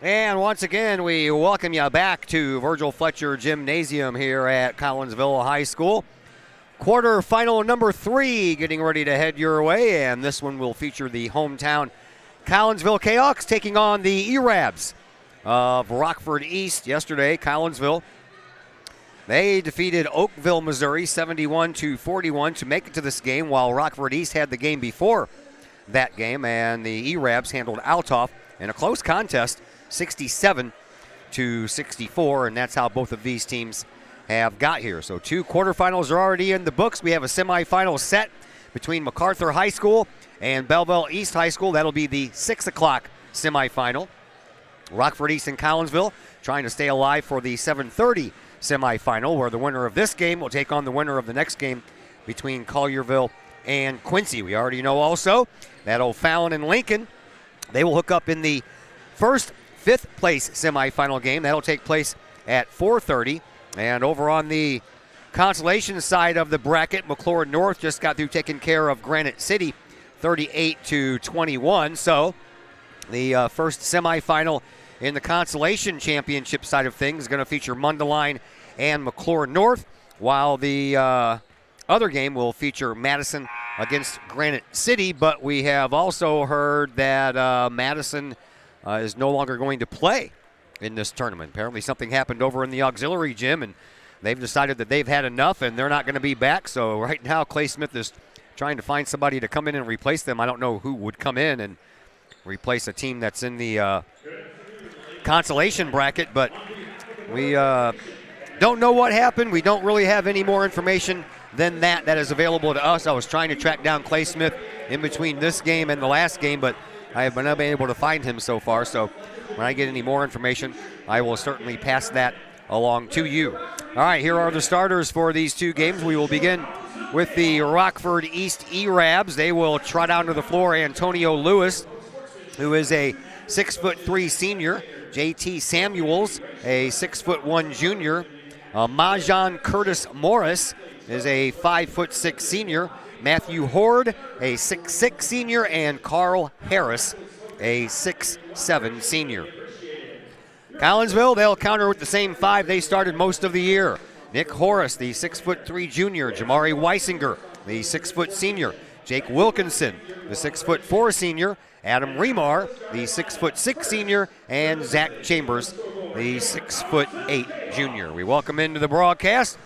And once again, we welcome you back to Virgil Fletcher Gymnasium here at Collinsville High School. Quarterfinal number 3 getting ready to head your way, and this one will feature the hometown Collinsville Jayhawks taking on the E-Rabs of Rockford East. Yesterday, Collinsville, they defeated Oakville, Missouri 71-41 to make it to this game, while Rockford East had the game before that game, and the E-Rabs handled Altoff in a close contest 67-64, and that's how both of these teams have got here. So 2 quarterfinals are already in the books. We have a semifinal set between MacArthur High School and Belleville East High School. That'll be the 6 o'clock semifinal. Rockford East and Collinsville trying to stay alive for the 7:30 semifinal, where the winner of this game will take on the winner of the next game between Collierville and Quincy. We already know also that O'Fallon and Lincoln, they will hook up in the first 5th place semifinal game. That'll take place at 4:30. And over on the consolation side of the bracket, McLaurin North just got through taking care of Granite City 38-21. So the first semifinal in the consolation championship side of things is going to feature Mundelein and McLaurin North, while the other game will feature Madison against Granite City. But we have also heard that Madison is no longer going to play in this tournament. Apparently something happened over in the auxiliary gym, and they've decided that they've had enough and they're not going to be back. So right now Clay Smith is trying to find somebody to come in and replace them. I don't know who would come in and replace a team that's in the consolation bracket, but we don't know what happened. We don't really have any more information than that is available to us. I was trying to track down Clay Smith in between this game and the last game, but I have been unable to find him so far. So when I get any more information, I will certainly pass that along to you. All right, here are the starters for these 2 games. We will begin with the Rockford East E-Rabs. They will trot out to the floor Antonio Lewis, who is a 6'3" senior. J.T. Samuels, a 6'1" junior. Majan Curtis Morris is a 5'6" senior. Matthew Horde, a 6'6" senior, and Carl Harris, a 6'7" senior. Collinsville, they'll counter with the same 5 they started most of the year. Nick Horace, the 6'3" junior. Jamari Weisinger, the 6' senior. Jake Wilkinson, the 6'4" senior. Adam Remar, the 6'6" senior, and Zach Chambers, the 6'8" junior. We welcome into the broadcast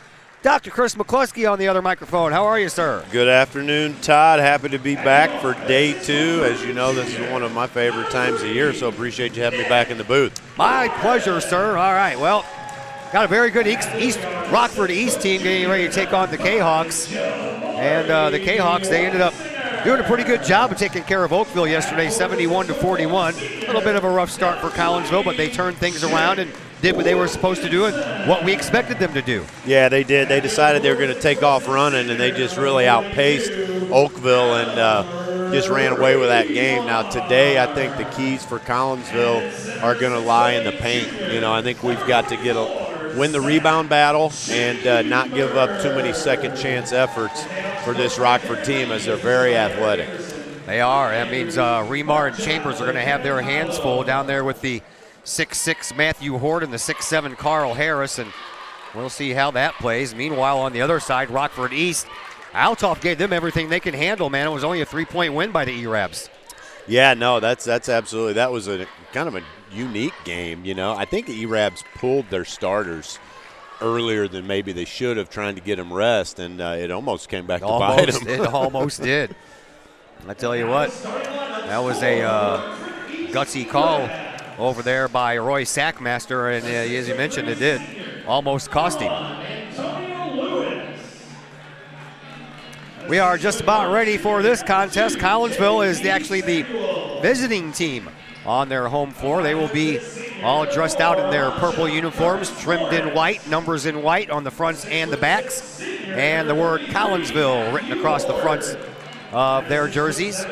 Dr. Chris McCluskey on the other microphone. How are you, sir? Good afternoon, Todd. Happy to be back for day 2. As you know, this is one of my favorite times of year, so appreciate you having me back in the booth. My pleasure, sir. All right, well, got a very good Rockford East team getting ready to take on the Jayhawks. And the Jayhawks, they ended up doing a pretty good job of taking care of Oakville yesterday, 71-41. A little bit of a rough start for Collinsville, but they turned things around and did what they were supposed to do and what we expected them to do. Yeah, they did. They decided they were going to take off running, and they just really outpaced Oakville and just ran away with that game. Now, today, I think the keys for Collinsville are going to lie in the paint. You know, I think we've got to win the rebound battle and not give up too many second-chance efforts for this Rockford team, as they're very athletic. They are. That means Remar and Chambers are going to have their hands full down there with the 6'6" Matthew Horde and the 6'7" Carl Harris, and we'll see how that plays. Meanwhile, on the other side, Rockford East, Altoff gave them everything they can handle, man. It was only a 3-point win by the E-Rabs. Yeah, no, that's absolutely. That was a kind of a unique game, you know. I think the E-Rabs pulled their starters earlier than maybe they should have, trying to get them rest, and it almost came back to bite them. It almost did. I tell you what, that was a gutsy call over there by Roy Sackmaster, and as you mentioned, it did almost cost him. We are just about ready for this contest. Collinsville is actually the visiting team on their home floor. They will be all dressed out in their purple uniforms, trimmed in white, numbers in white on the fronts and the backs, and the word Collinsville written across the fronts of their jerseys.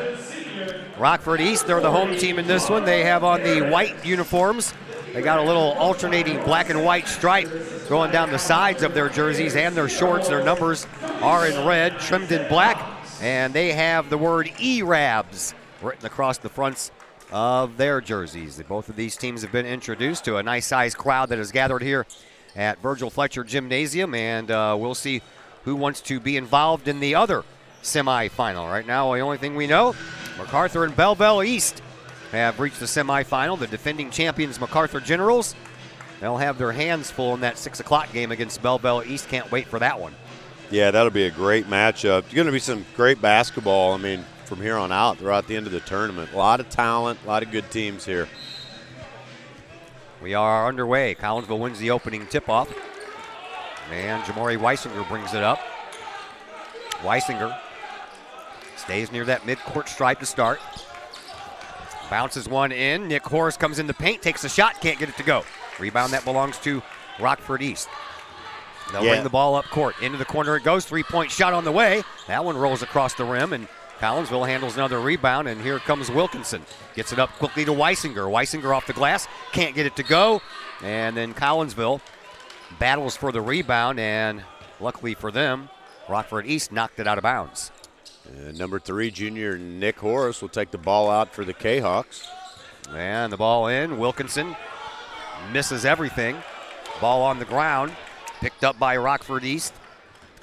Rockford East, they're the home team in this one. They have on the white uniforms. They got a little alternating black and white stripe going down the sides of their jerseys and their shorts. Their numbers are in red, trimmed in black, and they have the word E-Rabs written across the fronts of their jerseys. Both of these teams have been introduced to a nice-sized crowd that has gathered here at Virgil Fletcher Gymnasium, and we'll see who wants to be involved in the other semifinal. Right now, the only thing we know, MacArthur and Belleville East have reached the semifinal. The defending champions, MacArthur Generals, they'll have their hands full in that 6 o'clock game against Belleville East. Can't wait for that one. Yeah, that'll be a great matchup. It's going to be some great basketball, I mean, from here on out throughout the end of the tournament. A lot of talent, a lot of good teams here. We are underway. Collinsville wins the opening tip-off. And Jamori Weisinger brings it up. Weisinger stays near that midcourt stripe to start. Bounces one in. Nick Horace comes in the paint, takes a shot, can't get it to go. Rebound that belongs to Rockford East. They'll bring the ball up court. Into the corner it goes. Three-point shot on the way. That one rolls across the rim, and Collinsville handles another rebound, and here comes Wilkinson. Gets it up quickly to Weisinger. Weisinger off the glass. Can't get it to go. And then Collinsville battles for the rebound, and luckily for them, Rockford East knocked it out of bounds. And number 3, junior Nick Horace will take the ball out for the K-Hawks. And the ball in. Wilkinson misses everything. Ball on the ground. Picked up by Rockford East.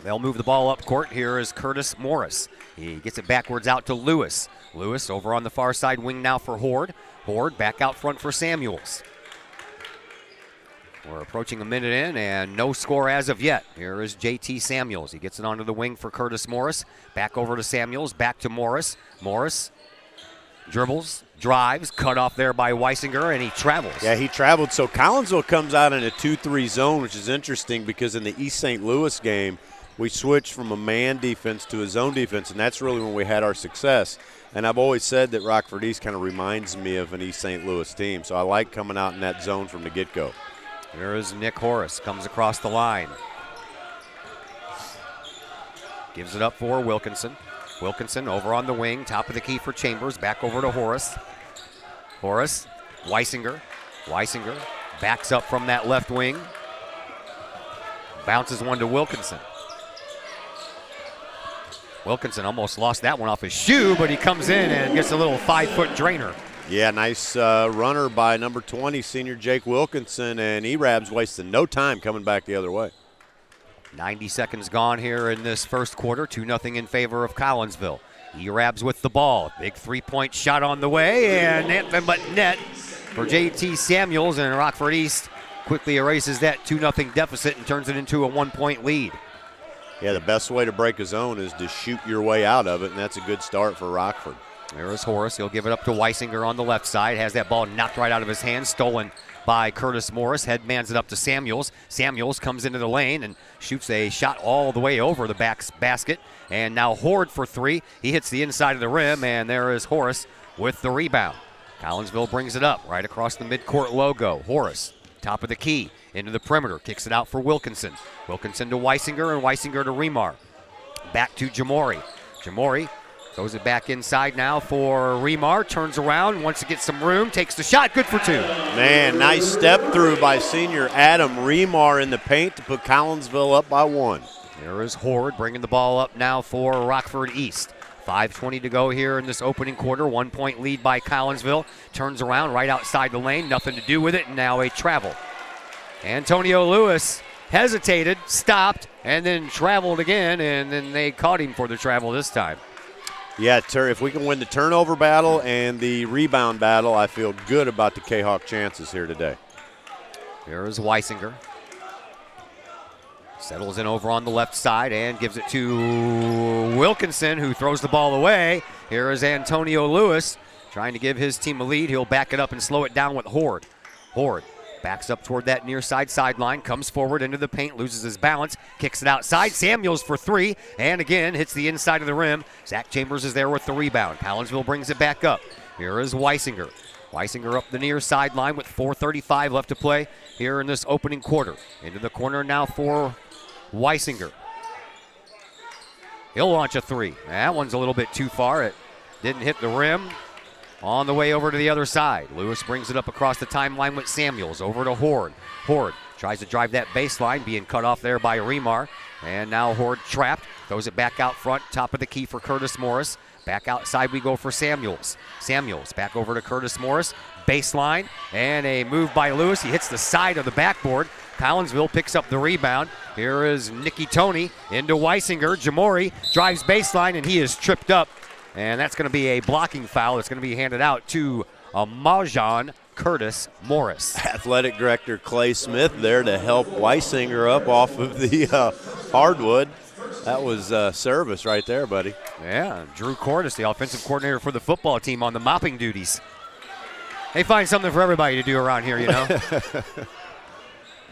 They'll move the ball up court. Here is Curtis Morris. He gets it backwards out to Lewis. Lewis over on the far side wing now for Horde. Horde back out front for Samuels. We're approaching a minute in and no score as of yet. Here is JT Samuels. He gets it onto the wing for Curtis Morris. Back over to Samuels, back to Morris. Morris dribbles, drives, cut off there by Weisinger, and he travels. Yeah, he traveled. So Collinsville comes out in a 2-3 zone, which is interesting because in the East St. Louis game, we switched from a man defense to a zone defense, and that's really when we had our success. And I've always said that Rockford East kind of reminds me of an East St. Louis team, so I like coming out in that zone from the get-go. Here is Nick Horace, comes across the line. Gives it up for Wilkinson. Wilkinson over on the wing, top of the key for Chambers, back over to Horace. Horace, Weisinger. Weisinger backs up from that left wing. Bounces one to Wilkinson. Wilkinson almost lost that one off his shoe, but he comes in and gets a little 5-foot drainer. Yeah, nice runner by number 20, senior Jake Wilkinson, and E-Rab's wasting no time coming back the other way. 90 seconds gone here in this first quarter, 2-0 in favor of Collinsville. E-Rab's with the ball. Big three-point shot on the way, and nothing but net for JT Samuels, and Rockford East quickly erases that 2-0 deficit and turns it into a 1-point lead. Yeah, the best way to break a zone is to shoot your way out of it, and that's a good start for Rockford. There is Horace. He'll give it up to Weisinger on the left side. Has that ball knocked right out of his hand, stolen by Curtis Morris. Headmans it up to Samuels. Samuels comes into the lane and shoots a shot all the way over the basket. And now Horde for three. He hits the inside of the rim, and there is Horace with the rebound. Collinsville brings it up right across the midcourt logo. Horace, top of the key, into the perimeter. Kicks it out for Wilkinson. Wilkinson to Weisinger, and Weisinger to Remar. Back to Jamori. Jamori throws it back inside now for Remar. Turns around, wants to get some room, takes the shot. Good for two. Man, nice step through by senior Adam Remar in the paint to put Collinsville up by 1. There is Horde bringing the ball up now for Rockford East. 5:20 to go here in this opening quarter. 1-point lead by Collinsville. Turns around right outside the lane. Nothing to do with it. And now a travel. Antonio Lewis hesitated, stopped, and then traveled again. And then they caught him for the travel this time. Yeah, if we can win the turnover battle and the rebound battle, I feel good about the K-Hawk chances here today. Here is Weisinger. Settles in over on the left side and gives it to Wilkinson, who throws the ball away. Here is Antonio Lewis trying to give his team a lead. He'll back it up and slow it down with Horde. Horde backs up toward that near side sideline, comes forward into the paint, loses his balance, kicks it outside. Samuels for three, and again hits the inside of the rim. Zach Chambers is there with the rebound. Collinsville brings it back up. Here is Weisinger. Weisinger up the near sideline with 4:35 left to play here in this opening quarter. Into the corner now for Weisinger. He'll launch a three. That one's a little bit too far. It didn't hit the rim. On the way over to the other side. Lewis brings it up across the timeline with Samuels. Over to Horde. Horde tries to drive that baseline, being cut off there by Remar. And now Horde trapped. Throws it back out front. Top of the key for Curtis Morris. Back outside we go for Samuels. Samuels back over to Curtis Morris. Baseline. And a move by Lewis. He hits the side of the backboard. Collinsville picks up the rebound. Here is Nicky Tony into Weisinger. Jamori drives baseline, and he is tripped up. And that's going to be a blocking foul. It's going to be handed out to Majan Curtis Morris. Athletic Director Clay Smith there to help Weisinger up off of the hardwood. That was service right there, buddy. Yeah, Drew Cordes, the offensive coordinator for the football team, on the mopping duties. They find something for everybody to do around here, you know.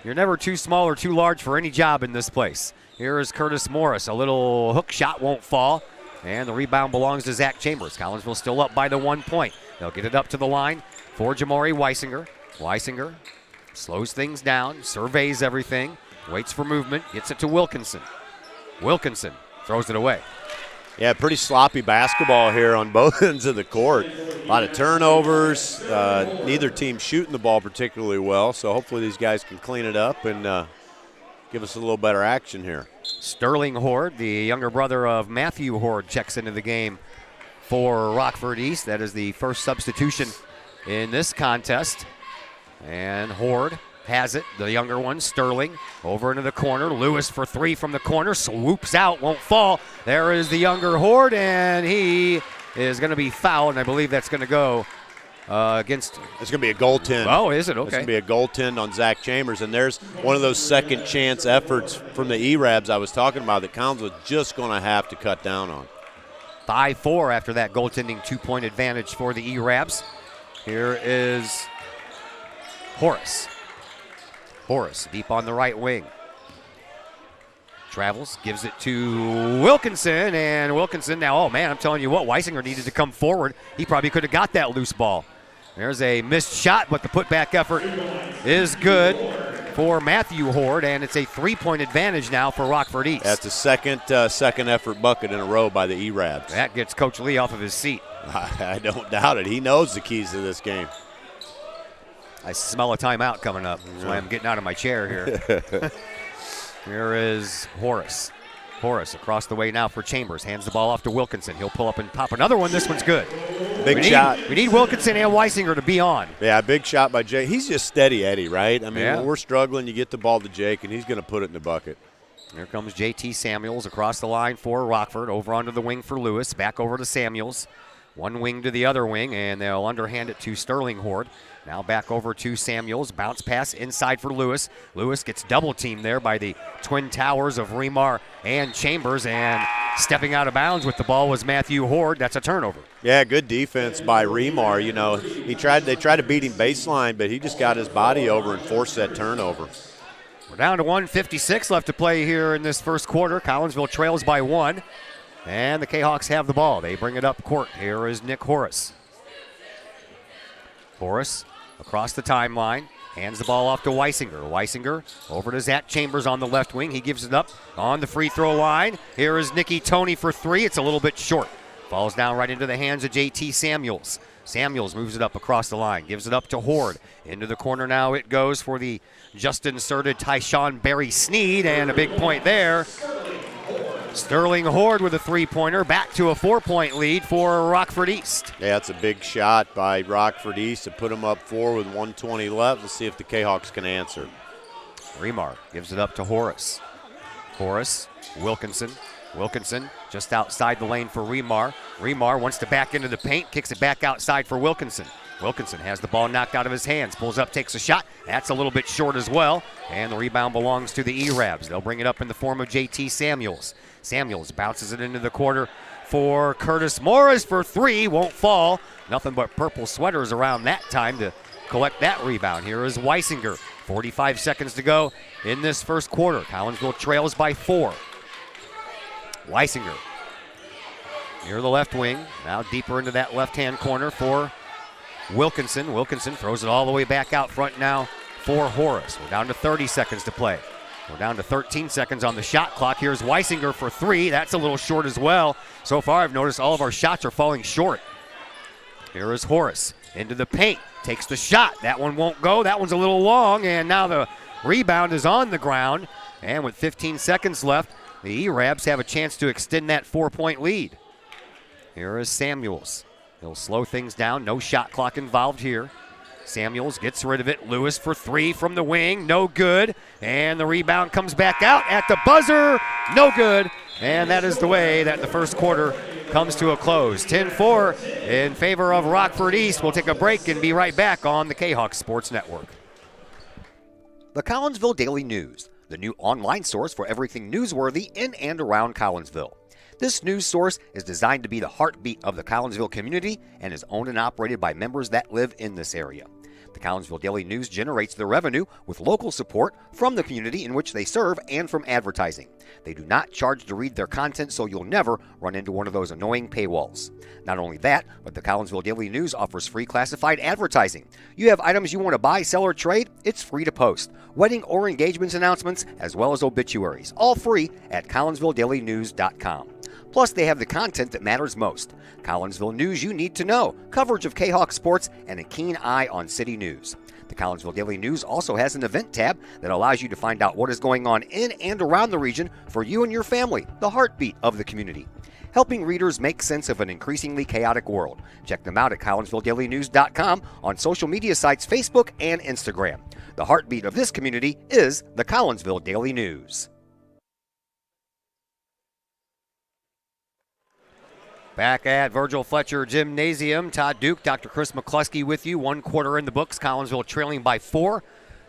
You're never too small or too large for any job in this place. Here is Curtis Morris. A little hook shot won't fall. And the rebound belongs to Zach Chambers. Collinsville still up by the 1 point. They'll get it up to the line for Jamori Weisinger. Weisinger slows things down, surveys everything, waits for movement, gets it to Wilkinson. Wilkinson throws it away. Yeah, pretty sloppy basketball here on both ends of the court. A lot of turnovers. Neither team shooting the ball particularly well, so hopefully these guys can clean it up and give us a little better action here. Sterling Horde, the younger brother of Matthew Horde, checks into the game for Rockford East. That is the first substitution in this contest. And Horde has it, the younger one, Sterling, over into the corner. Lewis for three from the corner, swoops out, won't fall. There is the younger Horde, and he is going to be fouled, and I believe that's going to go against. It's going to be a goaltend. Oh, is it? Okay. It's going to be a goaltend on Zach Chambers, and there's one of those second chance efforts from the E-Rabs I was talking about that Collinsville just going to have to cut down on. 5-4 after that goaltending 2-point advantage for the E-Rabs. Here is Horace. Horace deep on the right wing. Travels, gives it to Wilkinson, and Wilkinson now, oh man, I'm telling you what, Weisinger needed to come forward. He probably could have got that loose ball. There's a missed shot, but the putback effort is good for Matthew Horde, and it's a 3-point advantage now for Rockford East. That's the second effort bucket in a row by the E-Rabs. That gets Coach Lee off of his seat. I don't doubt it. He knows the keys to this game. I smell a timeout coming up. That's why I'm getting out of my chair here. Here is Horace. Horace across the way now for Chambers. Hands the ball off to Wilkinson. He'll pull up and pop another one. This one's good. Big shot. We need Wilkinson and Weisinger to be on. Yeah, big shot by Jake. He's just steady Eddie, right? I mean, yeah. When we're struggling, you get the ball to Jake, and he's going to put it in the bucket. Here comes J.T. Samuels across the line for Rockford. Over onto the wing for Lewis. Back over to Samuels. One wing to the other wing, and they'll underhand it to Sterling Horde. Now back over to Samuels. Bounce pass inside for Lewis. Lewis gets double teamed there by the twin towers of Remar and Chambers, and stepping out of bounds with the ball was Matthew Horde. That's a turnover. Yeah, good defense by Remar. You know, they tried to beat him baseline, but he just got his body over and forced that turnover. We're down to 1:56 left to play here in this first quarter. Collinsville trails by 1. And the K-Hawks have the ball. They bring it up court. Here is Nick Horace. Horace across the timeline. Hands the ball off to Weisinger. Weisinger over to Zach Chambers on the left wing. He gives it up on the free throw line. Here is Nicky Tony for three. It's a little bit short. Falls down right into the hands of J.T. Samuels. Samuels moves it up across the line. Gives it up to Horde. Into the corner now it goes for the just inserted Tyshawn Barry Sneed. And a big point there. Sterling Horde with a three-pointer, back to a 4-point lead for Rockford East. Yeah, it's a big shot by Rockford East to put them up 4 with 1:20 left. Let's see if the K-Hawks can answer. Remar gives it up to Horace. Horace, Wilkinson. Wilkinson just outside the lane for Remar. Remar wants to back into the paint, kicks it back outside for Wilkinson. Wilkinson has the ball knocked out of his hands, pulls up, takes a shot. That's a little bit short as well, and the rebound belongs to the E-Rabs. They'll bring it up in the form of J.T. Samuels. Samuels bounces it into the quarter for Curtis Morris for three, won't fall. Nothing but purple sweaters around that time to collect that rebound. Here is Weisinger, 45 seconds to go in this first quarter. Collinsville trails by 4. Weisinger near the left wing, now deeper into that left-hand corner for Wilkinson. Wilkinson throws it all the way back out front now for Horace. We're down to 30 seconds to play. We're down to 13 seconds on the shot clock. Here's Weisinger for three. That's a little short as well. So far, I've noticed all of our shots are falling short. Here is Horace into the paint. Takes the shot. That one won't go. That one's a little long, and now the rebound is on the ground. And with 15 seconds left, the E-Rabs have a chance to extend that 4-point lead. Here is Samuels. He'll slow things down. No shot clock involved here. Samuels gets rid of it. Lewis for three from the wing. No good. And the rebound comes back out at the buzzer. No good. And that is the way that the first quarter comes to a close. 10-4 in favor of Rockford East. We'll take a break and be right back on the K-Hawk Sports Network. The Collinsville Daily News, the new online source for everything newsworthy in and around Collinsville. This news source is designed to be the heartbeat of the Collinsville community and is owned and operated by members that live in this area. The Collinsville Daily News generates their revenue with local support from the community in which they serve and from advertising. They do not charge to read their content, so you'll never run into one of those annoying paywalls. Not only that, but the Collinsville Daily News offers free classified advertising. You have items you want to buy, sell, or trade? It's free to post. Wedding or engagements announcements, as well as obituaries, all free at collinsvilledailynews.com. Plus, they have the content that matters most. Collinsville news you need to know, coverage of K-Hawk sports, and a keen eye on city news. The Collinsville Daily News also has an event tab that allows you to find out what is going on in and around the region for you and your family, the heartbeat of the community. Helping readers make sense of an increasingly chaotic world. Check them out at collinsvilledailynews.com, on social media sites Facebook and Instagram. The heartbeat of this community is the Collinsville Daily News. Back at Virgil Fletcher Gymnasium, Todd Duke, Dr. Chris McCluskey with you. 1 quarter in the books. Collinsville trailing by 4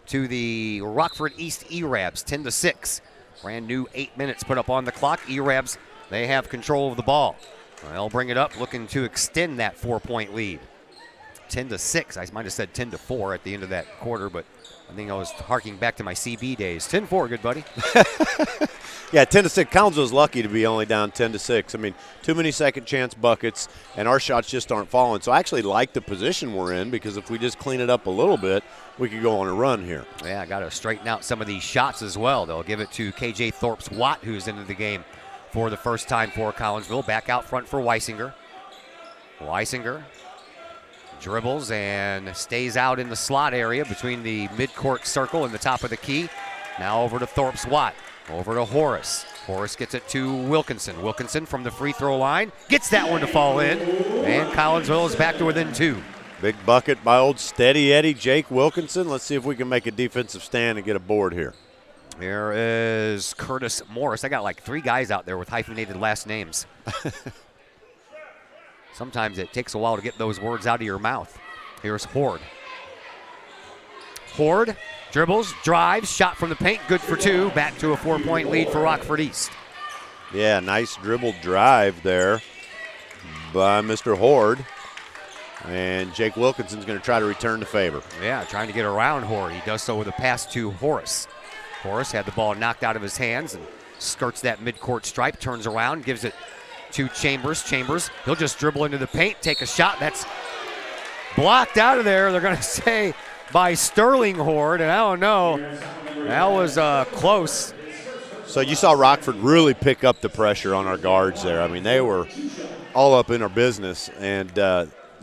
to the Rockford East E-Rabs, 10-6. Brand new 8 minutes put up on the clock. E-Rabs, they have control of the ball. They'll bring it up, looking to extend that 4-point lead. 10-6. I might have said 10-4 at the end of that quarter, but I think I was harking back to my CB days. 10-4, good buddy. Yeah, 10-6. Collinsville's lucky to be only down 10-6. I mean, too many second chance buckets, and our shots just aren't falling. So I actually like the position we're in, because if we just clean it up a little bit, we could go on a run here. Yeah, got to straighten out some of these shots as well. They'll give it to KJ Thorpes-Watt, who's into the game for the first time for Collinsville. Back out front for Weisinger. Weisinger dribbles and stays out in the slot area between the midcourt circle and the top of the key. Now over to Thorpes-Watt. Over to Horace. Horace gets it to Wilkinson. Wilkinson from the free throw line gets that one to fall in. And Collinsville is back to within 2. Big bucket by old Steady Eddie Jake Wilkinson. Let's see if we can make a defensive stand and get a board here. Here is Curtis Morris. I got like 3 guys out there with hyphenated last names. Sometimes it takes a while to get those words out of your mouth. Here's Horde. Horde dribbles, drives, shot from the paint, good for 2. Back to a 4-point lead for Rockford East. Yeah, nice dribble drive there by Mr. Horde. And Jake Wilkinson's going to try to return the favor. Yeah, trying to get around Horde. He does so with a pass to Horace. Horace had the ball knocked out of his hands and skirts that midcourt stripe, turns around, gives it to Chambers. Chambers, he'll just dribble into the paint, take a shot. That's blocked out of there. They're going to say by Sterling Horde, and I don't know. That was close. So you saw Rockford really pick up the pressure on our guards there. I mean, they were all up in our business, and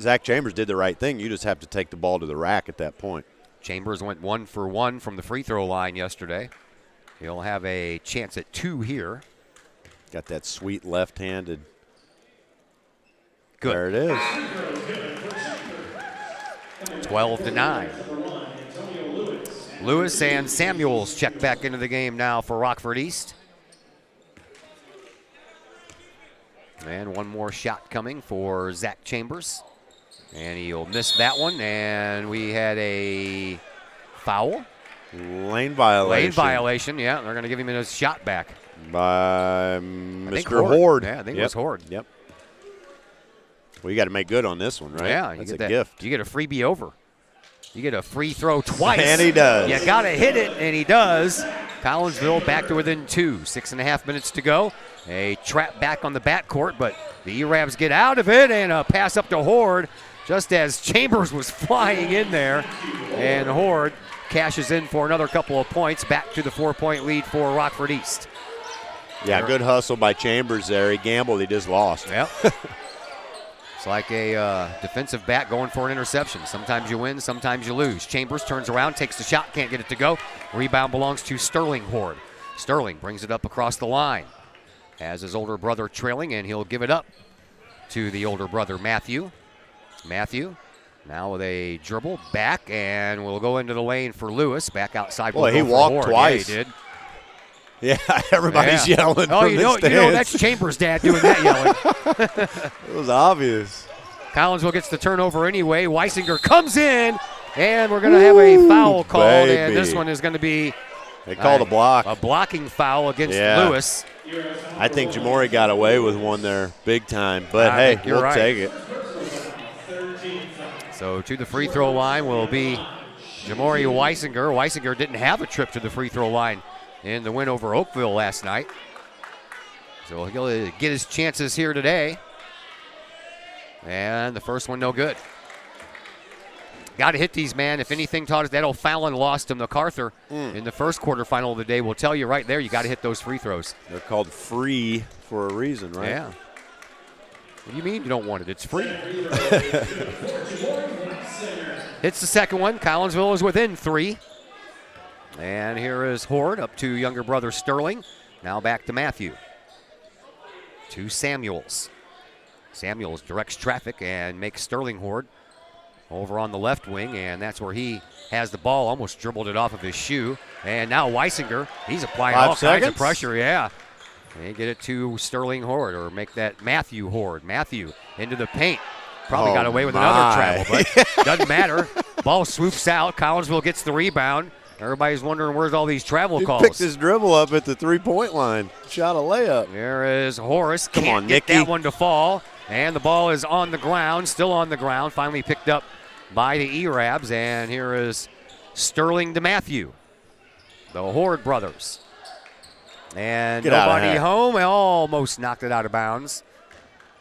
Zach Chambers did the right thing. You just have to take the ball to the rack at that point. Chambers went 1 for 1 from the free throw line yesterday. He'll have a chance at 2 here. Got that sweet left-handed. Good. There it is. 12-9. Lewis and Samuels check back into the game now for Rockford East. And one more shot coming for Zach Chambers. And he'll miss that one. And we had a foul. Lane violation. Lane violation, yeah. They're going to give him his shot back. By Mr. Horde. Yeah, I think it was Horde. Yep. Well, you got to make good on this one, right? Yeah, that's a gift. You get a freebie over. You get a free throw twice. And he does. You got to hit it, and he does. Collinsville back to within 2. 6.5 minutes to go. A trap back on the backcourt, but the E-Rabs get out of it, and a pass up to Horde just as Chambers was flying in there. And Horde cashes in for another couple of points, back to the 4-point lead for Rockford East. Yeah, good hustle by Chambers there. He gambled, he just lost. Yep. It's like a defensive back going for an interception. Sometimes you win, sometimes you lose. Chambers turns around, takes the shot, can't get it to go. Rebound belongs to Sterling Horde. Sterling brings it up across the line. has his older brother trailing, and he'll give it up to the older brother, Matthew. Matthew now with a dribble back, and we'll go into the lane for Lewis. Back outside. Boy, he walked twice. Yeah, he did. Yeah, everybody's yelling Oh, from you the know, stands. that's Chambers' dad doing that yelling. It was obvious. Collinsville gets the turnover anyway. Weisinger comes in, and we're going to have a foul called, and this one is going to be they called a block. A blocking foul against Lewis. I think Jamori got away with one there big time, but hey, we'll take it. So to the free throw line will be Jamori Weisinger. Weisinger didn't have a trip to the free throw line in the win over Oakville last night. So he'll get his chances here today. And the first one no good. Got to hit these, man. If anything taught us that O'Fallon lost to MacArthur in the first quarterfinal of the day, will tell you right there, you got to hit those free throws. They're called free for a reason, right? Yeah. What do you mean you don't want it? It's free. Hits the second one. Collinsville is within 3. And here is Horde up to younger brother Sterling. Now back to Matthew. To Samuels. Samuels directs traffic and makes Sterling Horde over on the left wing, and that's where he has the ball, almost dribbled it off of his shoe. And now Weisinger, he's applying all kinds of pressure, yeah. They get it to Sterling Horde, or make that Matthew Horde. Matthew into the paint. Probably got away with another travel, but doesn't matter. Ball swoops out. Collinsville gets the rebound. Everybody's wondering where's all these travel calls. He picked his dribble up at the three-point line. Shot a layup. There is Horace. Come on, get Nicky. that one to fall. And the ball is on the ground, still on the ground. Finally picked up by the E-Rabs. And here is Sterling to Matthew. The Horde brothers. And nobody home. Almost knocked it out of bounds.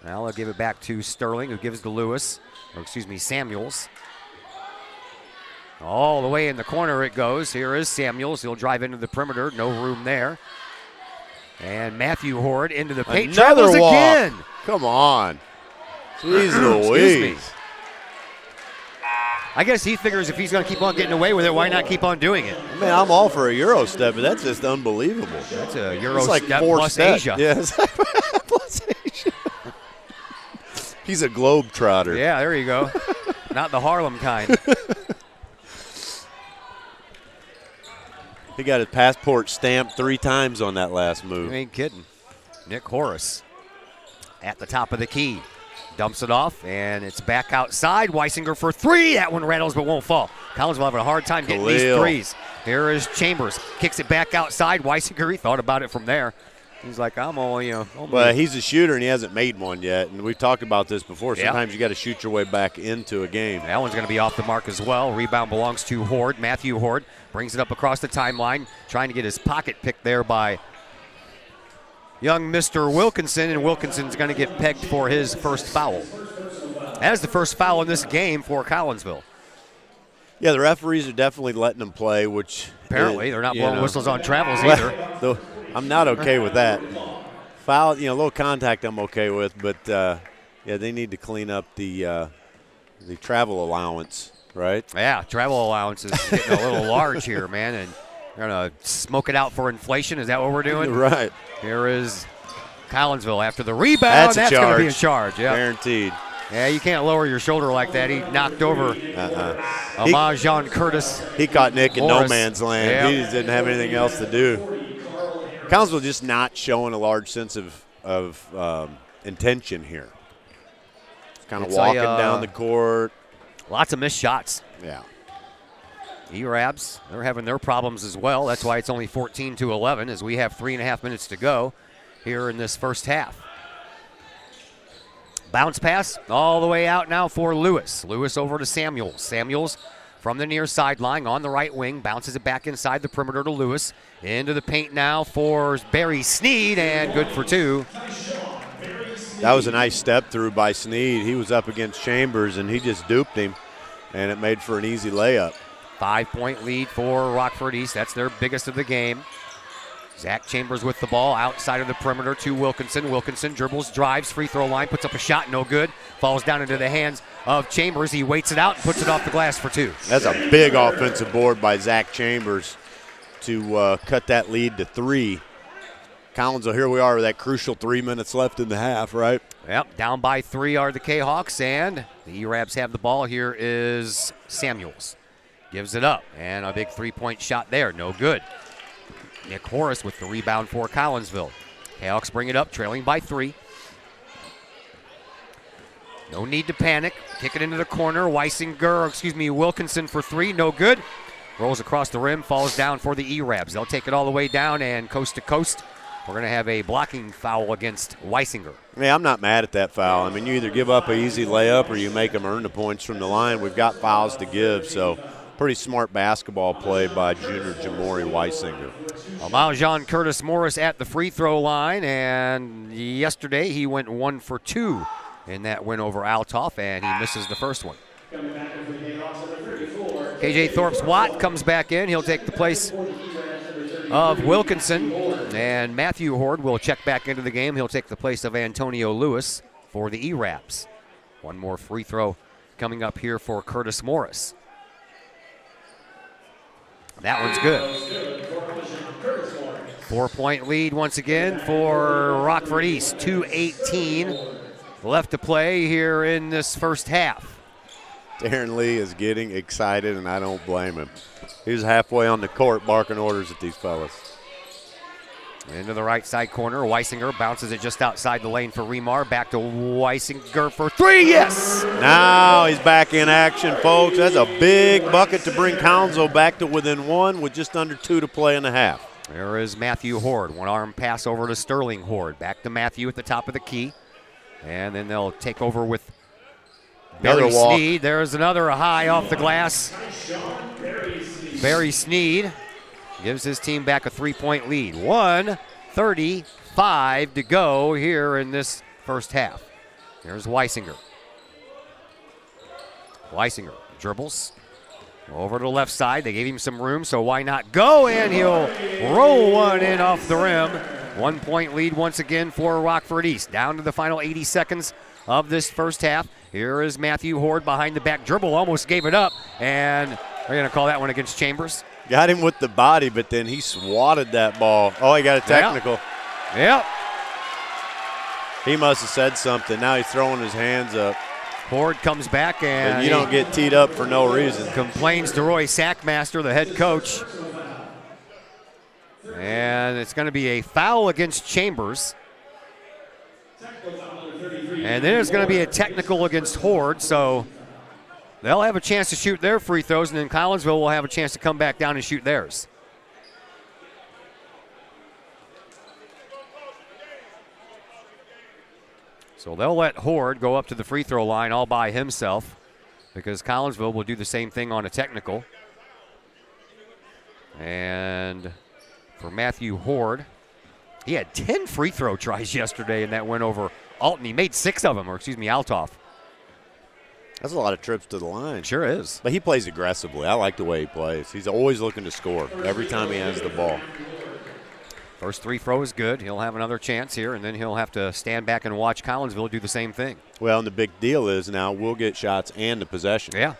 Now they'll give it back to Sterling, who gives to Lewis. Or excuse me, Samuels. All the way in the corner it goes. Here is Samuels. He'll drive into the perimeter. No room there. And Matthew Horde into the paint. Another walk. Again. Come on. Jeez Louise. I guess he figures if he's going to keep on getting away with it, why not keep on doing it? Man, I'm all for a Euro step, but that's just unbelievable. That's a Euro like step 4 plus steps. Asia. Yes, plus Asia. He's a globe trotter. Yeah, there you go. Not the Harlem kind. He got his passport stamped 3 times on that last move. You ain't kidding. Nick Horace at the top of the key. Dumps it off, and it's back outside. Weisinger for 3. That one rattles but won't fall. Collinsville having a hard time getting these threes. Here is Chambers. Kicks it back outside. Weisinger, he thought about it from there. He's like, I'm all, Well, he's a shooter, and he hasn't made one yet. And we've talked about this before. Sometimes you got to shoot your way back into a game. That one's going to be off the mark as well. Rebound belongs to Horde. Matthew Horde brings it up across the timeline, trying to get his pocket picked there by young Mr. Wilkinson, and Wilkinson's going to get pegged for his first foul. That is the first foul in this game for Collinsville. Yeah, the referees are definitely letting them play, which apparently they're not blowing whistles on travels either. I'm not okay with that. Foul, a little contact I'm okay with, but yeah, they need to clean up the travel allowance, right? Yeah, travel allowance is getting a little large here, man, and they're going to smoke it out for inflation. Is that what we're doing? Right. Here is Collinsville after the rebound. That's going to be a charge. Yeah. Guaranteed. Yeah, you can't lower your shoulder like that. He knocked over Amajon Curtis. He caught Nick in Morris. no man's land. Yep. He just didn't have anything else to do. Collinsville just not showing a large sense of intention here. Kind of walking down the court. Lots of missed shots. Yeah. E-Rabs, they're having their problems as well. That's why it's only 14-11 as we have 3.5 minutes to go here in this first half. Bounce pass all the way out now for Lewis. Lewis over to Samuels. Samuels from the near sideline on the right wing. Bounces it back inside the perimeter to Lewis. Into the paint now for Barry Sneed, and good for 2. That was a nice step through by Sneed. He was up against Chambers, and he just duped him, and it made for an easy layup. 5-point lead for Rockford East. That's their biggest of the game. Zach Chambers with the ball outside of the perimeter to Wilkinson. Wilkinson dribbles, drives, free throw line, puts up a shot, no good. Falls down into the hands of Chambers. He waits it out and puts it off the glass for 2. That's a big offensive board by Zach Chambers to cut that lead to 3. Collinsville, here we are with that crucial 3 minutes left in the half, right? Yep, down by 3 are the K-Hawks, and the E-Rabs have the ball. Here is Samuels. Gives it up, and a big three-point shot there. No good. Nick Horace with the rebound for Collinsville. K-Hawks bring it up, trailing by 3. No need to panic. Kick it into the corner. Wilkinson for 3. No good. Rolls across the rim, falls down for the E-Rabs. They'll take it all the way down, and coast to coast, we're going to have a blocking foul against Weisinger. Yeah, I'm not mad at that foul. I mean, you either give up an easy layup or you make them earn the points from the line. We've got fouls to give, so pretty smart basketball play by junior Jamori Weisinger. Jean Curtis Morris at the free throw line, and yesterday he went 1 for 2 in that win over Altoff, and he misses the first one. KJ Thorpes-Watt comes back in. He'll take the place of Wilkinson, and Matthew Horde will check back into the game. He'll take the place of Antonio Lewis for the E-Rabs. One more free throw coming up here for Curtis Morris. That one's good. 4-point lead once again for Rockford East. 2:18 left to play here in this first half. Darren Lee is getting excited, and I don't blame him. He's halfway on the court barking orders at these fellas. Into the right side corner. Weisinger bounces it just outside the lane for Remar. Back to Weisinger for 3. Yes! Now he's back in action, folks. That's a big bucket to bring Collinsville back to within 1 with just under 2 to play in the half. There is Matthew Horde. One-arm pass over to Sterling Horde. Back to Matthew at the top of the key. And then they'll take over with Barry Sneed. There's another high off the glass. Barry Sneed gives his team back a 3-point lead. 1:35 to go here in this first half. Here's Weisinger. Weisinger dribbles over to the left side. They gave him some room, so why not go? And he'll roll one in off the rim. 1-point lead once again for Rockford East. Down to the final 80 seconds of this first half. Here is Matthew Horde behind the back dribble. Almost gave it up, and they're going to call that one against Chambers. Got him with the body, but then he swatted that ball. Oh, he got a technical. Yep. He must have said something. Now he's throwing his hands up. Horde comes back, and you don't get teed up for no reason. Complains to Roy Sackmaster, the head coach. And it's going to be a foul against Chambers. And then there's going to be a technical against Horde, so they'll have a chance to shoot their free throws, and then Collinsville will have a chance to come back down and shoot theirs. So they'll let Horde go up to the free throw line all by himself because Collinsville will do the same thing on a technical. And for Matthew Horde, he had 10 free throw tries yesterday in that win over Alton. He made 6 of them, Altoff. That's a lot of trips to the line. Sure is. But he plays aggressively. I like the way he plays. He's always looking to score every time he has the ball. First free throw is good. He'll have another chance here, and then he'll have to stand back and watch Collinsville do the same thing. Well, and the big deal is now we'll get shots and the possession. Yeah.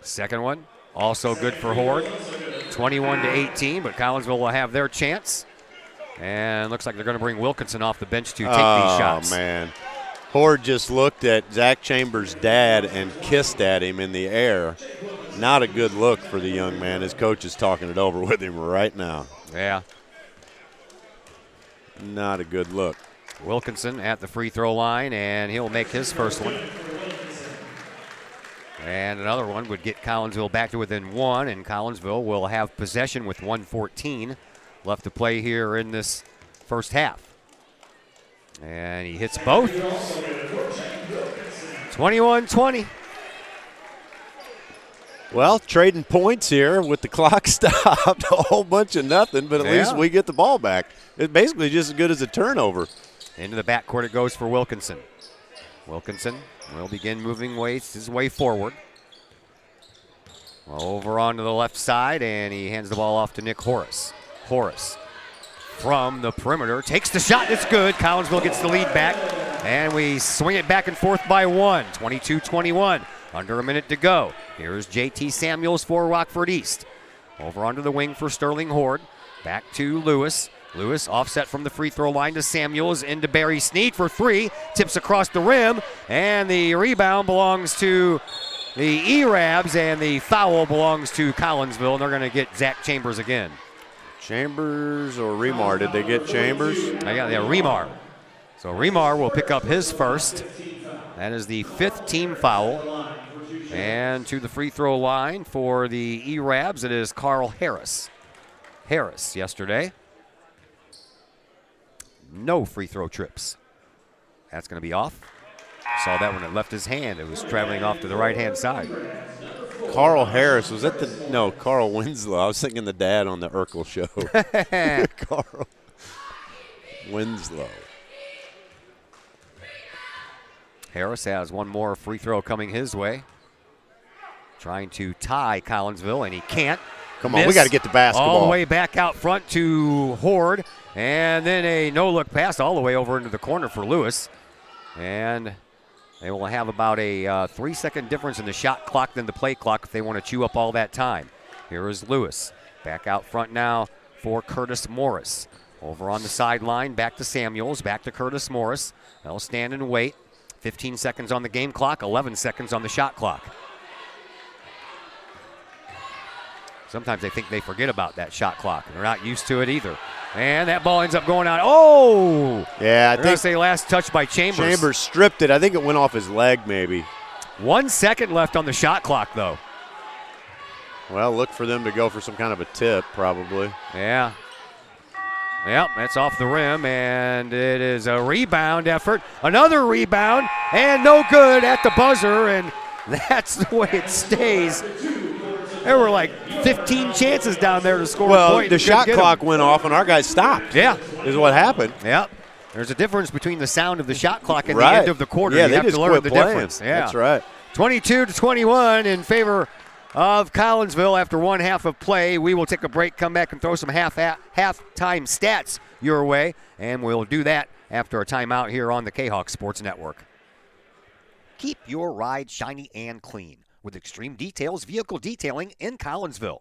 Second one, also good for Horde. 21-18, but Collinsville will have their chance. And looks like they're going to bring Wilkinson off the bench to take these shots. Oh, man. Horde just looked at Zach Chambers' dad and kissed at him in the air. Not a good look for the young man. His coach is talking it over with him right now. Yeah. Not a good look. Wilkinson at the free throw line, and he'll make his first one. And another one would get Collinsville back to within 1, and Collinsville will have possession with 1:14 left to play here in this first half. And he hits both. 21-20. Well, trading points here with the clock stopped. A whole bunch of nothing, but at least we get the ball back. It's basically just as good as a turnover. Into the backcourt it goes for Wilkinson. Wilkinson will begin moving his way forward. Over onto the left side, and he hands the ball off to Nick Horace. Horace from the perimeter takes the shot. It's good. Collinsville gets the lead back, and we swing it back and forth by 1. 22-21. Under a minute to go. Here's JT Samuels for Rockford East. Over onto the wing for Sterling Horde. Back to Lewis. Lewis offset from the free throw line to Samuels, into Barry Sneed for 3. Tips across the rim, and the rebound belongs to the E-Rabs, and the foul belongs to Collinsville, and they're going to get Zach Chambers again. Chambers or Remar? Did they get Chambers? Yeah, Remar. So Remar will pick up his first. That is the 5th team foul. And to the free throw line for the E-Rabs, it is Carl Harris. Harris yesterday. No free throw trips. That's going to be off. Saw that when it left his hand. It was traveling off to the right-hand side. Carl Harris, was that the – no, Carl Winslow. I was thinking the dad on the Urkel show. Carl Winslow. Harris has one more free throw coming his way. Trying to tie Collinsville, and he can't. Come on, we got to get the basketball. All the way back out front to Horde. And then a no-look pass all the way over into the corner for Lewis. And they will have about a 3-second difference in the shot clock than the play clock if they want to chew up all that time. Here is Lewis. Back out front now for Curtis Morris. Over on the sideline, back to Samuels, back to Curtis Morris. They'll stand and wait. 15 seconds on the game clock, 11 seconds on the shot clock. Sometimes they think they forget about that shot clock, and they're not used to it either. And that ball ends up going out. Oh! Yeah, I think say last touch by Chambers. Chambers stripped it. I think it went off his leg maybe. 1 second left on the shot clock, though. Well, look for them to go for some kind of a tip, probably. Yeah. Yep, that's off the rim, and it is a rebound effort. Another rebound, and no good at the buzzer, and that's the way it stays. There were like 15 chances down there to score a point. Well, the shot clock went off, and our guys stopped. Yeah. Is what happened. Yep. There's a difference between the sound of the shot clock and the end of the quarter. Yeah, you they have just to learn quit the playing. difference. Yeah. That's right. 22-21 in favor of Collinsville after one half of play. We will take a break, come back, and throw some halftime stats your way, and we'll do that after a timeout here on the K-Hawk Sports Network. Keep your ride shiny and clean with Extreme Details Vehicle Detailing in Collinsville.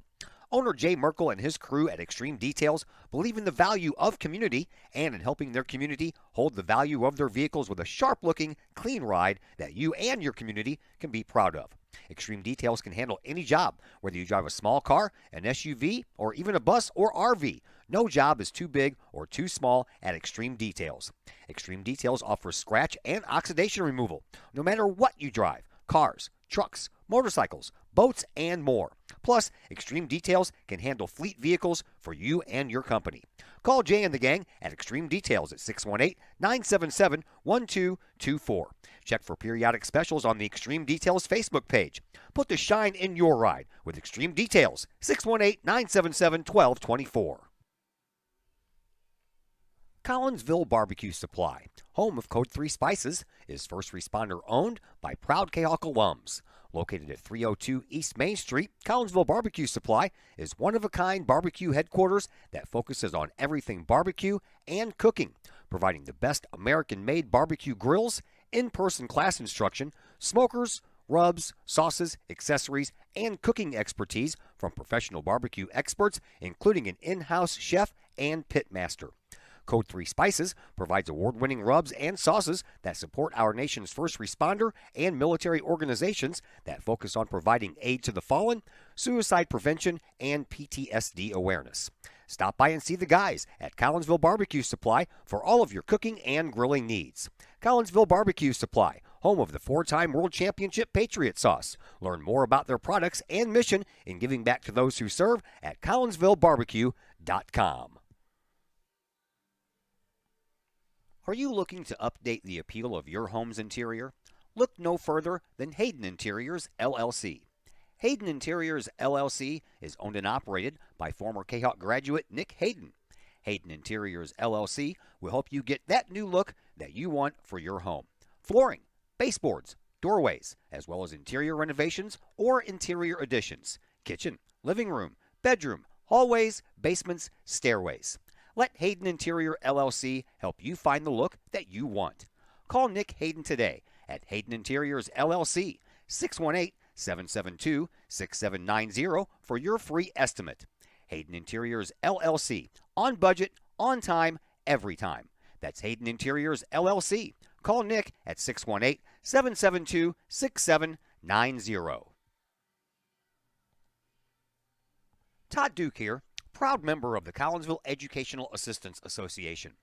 Owner Jay Merkel and his crew at Extreme Details believe in the value of community and in helping their community hold the value of their vehicles with a sharp-looking, clean ride that you and your community can be proud of. Extreme Details can handle any job, whether you drive a small car, an SUV, or even a bus or RV. No job is too big or too small at Extreme Details. Extreme Details offers scratch and oxidation removal, no matter what you drive: cars, trucks, motorcycles, boats, and more. Plus, Extreme Details can handle fleet vehicles for you and your company. Call Jay and the gang at Extreme Details at 618-977-1224. Check for periodic specials on the Extreme Details Facebook page. Put the shine in your ride with Extreme Details, 618-977-1224. Collinsville Barbecue Supply, home of Code 3 Spices, is first responder owned by proud K-Hawk alums. Located at 302 East Main Street, Collinsville Barbecue Supply is one-of-a-kind barbecue headquarters that focuses on everything barbecue and cooking, providing the best American-made barbecue grills, in-person class instruction, smokers, rubs, sauces, accessories, and cooking expertise from professional barbecue experts, including an in-house chef and pit master. Code 3 Spices provides award-winning rubs and sauces that support our nation's first responder and military organizations that focus on providing aid to the fallen, suicide prevention, and PTSD awareness. Stop by and see the guys at Collinsville Barbecue Supply for all of your cooking and grilling needs. Collinsville Barbecue Supply, home of the 4-time World Championship Patriot Sauce. Learn more about their products and mission in giving back to those who serve at CollinsvilleBarbecue.com. Are you looking to update the appeal of your home's interior? Look no further than Hayden Interiors, LLC. Hayden Interiors, LLC is owned and operated by former K-Hawk graduate Nick Hayden. Hayden Interiors, LLC will help you get that new look that you want for your home. Flooring, baseboards, doorways, as well as interior renovations or interior additions. Kitchen, living room, bedroom, hallways, basements, stairways. Let Hayden Interior LLC help you find the look that you want. Call Nick Hayden today at Hayden Interiors LLC, 888-772-6790 for your free estimate. Hayden Interiors LLC. On budget, on time, every time. That's Hayden Interiors LLC. Call Nick at 618-772-6790. Todd Duke here, proud member of the Collinsville Educational Assistance Association.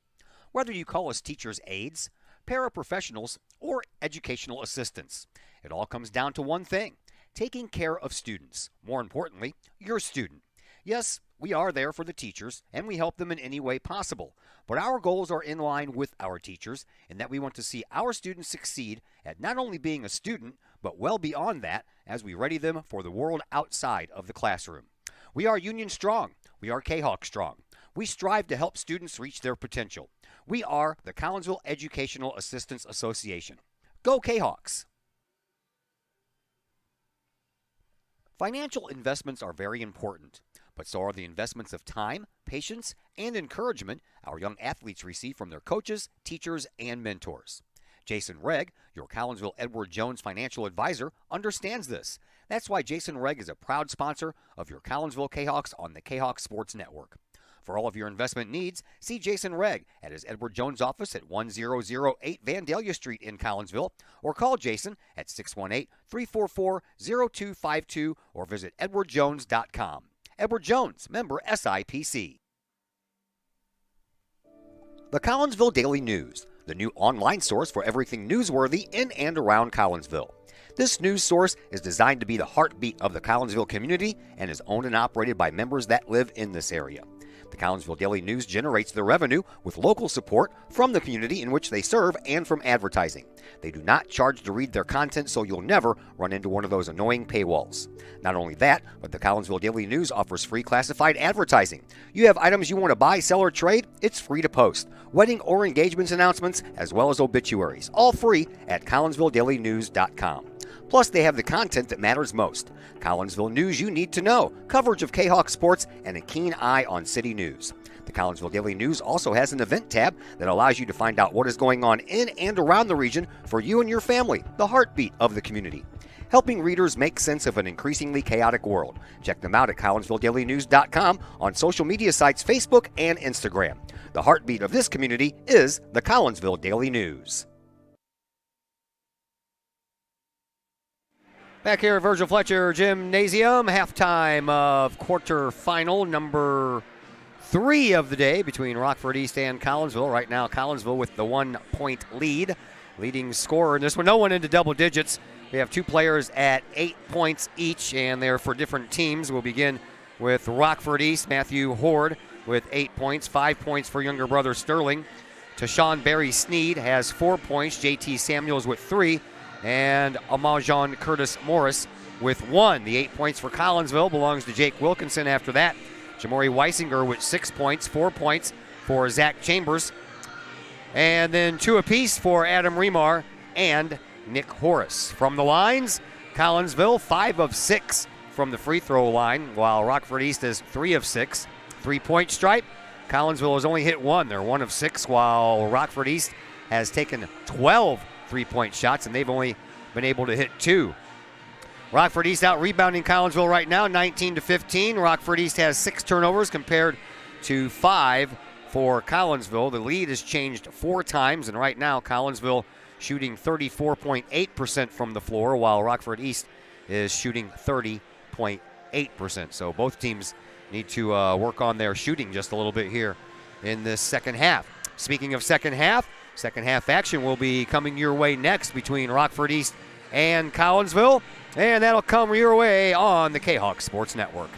Whether you call us teachers' aides, paraprofessionals, or educational assistants, it all comes down to one thing: taking care of students. More importantly, your student. Yes, we are there for the teachers, and we help them in any way possible. But our goals are in line with our teachers in that we want to see our students succeed at not only being a student, but well beyond that as we ready them for the world outside of the classroom. We are Union strong. We are K-Hawk strong. We strive to help students reach their potential. We are the Collinsville Educational Assistance Association. Go K-Hawks! Financial investments are very important, but so are the investments of time, patience, and encouragement our young athletes receive from their coaches, teachers, and mentors. Jason Regg, your Collinsville Edward Jones financial advisor, understands this. That's why Jason Regg is a proud sponsor of your Collinsville K-Hawks on the K-Hawk Sports Network. For all of your investment needs, see Jason Regg at his Edward Jones office at 1008 Vandalia Street in Collinsville, or call Jason at 618-344-0252 or visit edwardjones.com. Edward Jones, member SIPC. The Collinsville Daily News, the new online source for everything newsworthy in and around Collinsville. This news source is designed to be the heartbeat of the Collinsville community and is owned and operated by members that live in this area. The Collinsville Daily News generates their revenue with local support from the community in which they serve and from advertising. They do not charge to read their content, so you'll never run into one of those annoying paywalls. Not only that, but the Collinsville Daily News offers free classified advertising. You have items you want to buy, sell, or trade? It's free to post. Wedding or engagements announcements, as well as obituaries, all free at collinsvilledailynews.com. Plus, they have the content that matters most. Collinsville news you need to know, coverage of K-Hawk sports, and a keen eye on city news. The Collinsville Daily News also has an event tab that allows you to find out what is going on in and around the region for you and your family, the heartbeat of the community. Helping readers make sense of an increasingly chaotic world. Check them out at collinsvilledailynews.com on social media sites Facebook and Instagram. The heartbeat of this community is the Collinsville Daily News. Back here at Virgil Fletcher Gymnasium, halftime of quarterfinal number 3 of the day between Rockford East and Collinsville. Right now, Collinsville with the 1-point lead. Leading scorer in this one, no one into double digits. We have 2 players at 8 points each, and they're for different teams. We'll begin with Rockford East, Matthew Horde with 8 points, 5 points for younger brother Sterling. Tashawn Barry Sneed has 4 points, JT Samuels with 3. And Amajon Curtis Morris with 1. The 8 points for Collinsville belongs to Jake Wilkinson after that. Jamori Weisinger with 6 points, 4 points for Zach Chambers. And then 2 apiece for Adam Remar and Nick Horace. From the lines, Collinsville 5 of 6 from the free throw line, while Rockford East is 3 of 6. 3-point stripe, Collinsville has only hit 1. They're 1 of 6, while Rockford East has taken 12 3-point shots, and they've only been able to hit 2. Rockford East out rebounding Collinsville right now, 19-15. Rockford East has 6 turnovers compared to 5 for Collinsville. The lead has changed 4 times, and right now Collinsville shooting 34.8% from the floor, while Rockford East is shooting 30.8%. So both teams need to work on their shooting just a little bit here in this second half. Speaking of second half action will be coming your way next between Rockford East and Collinsville, and that'll come your way on the K-Hawk Sports Network.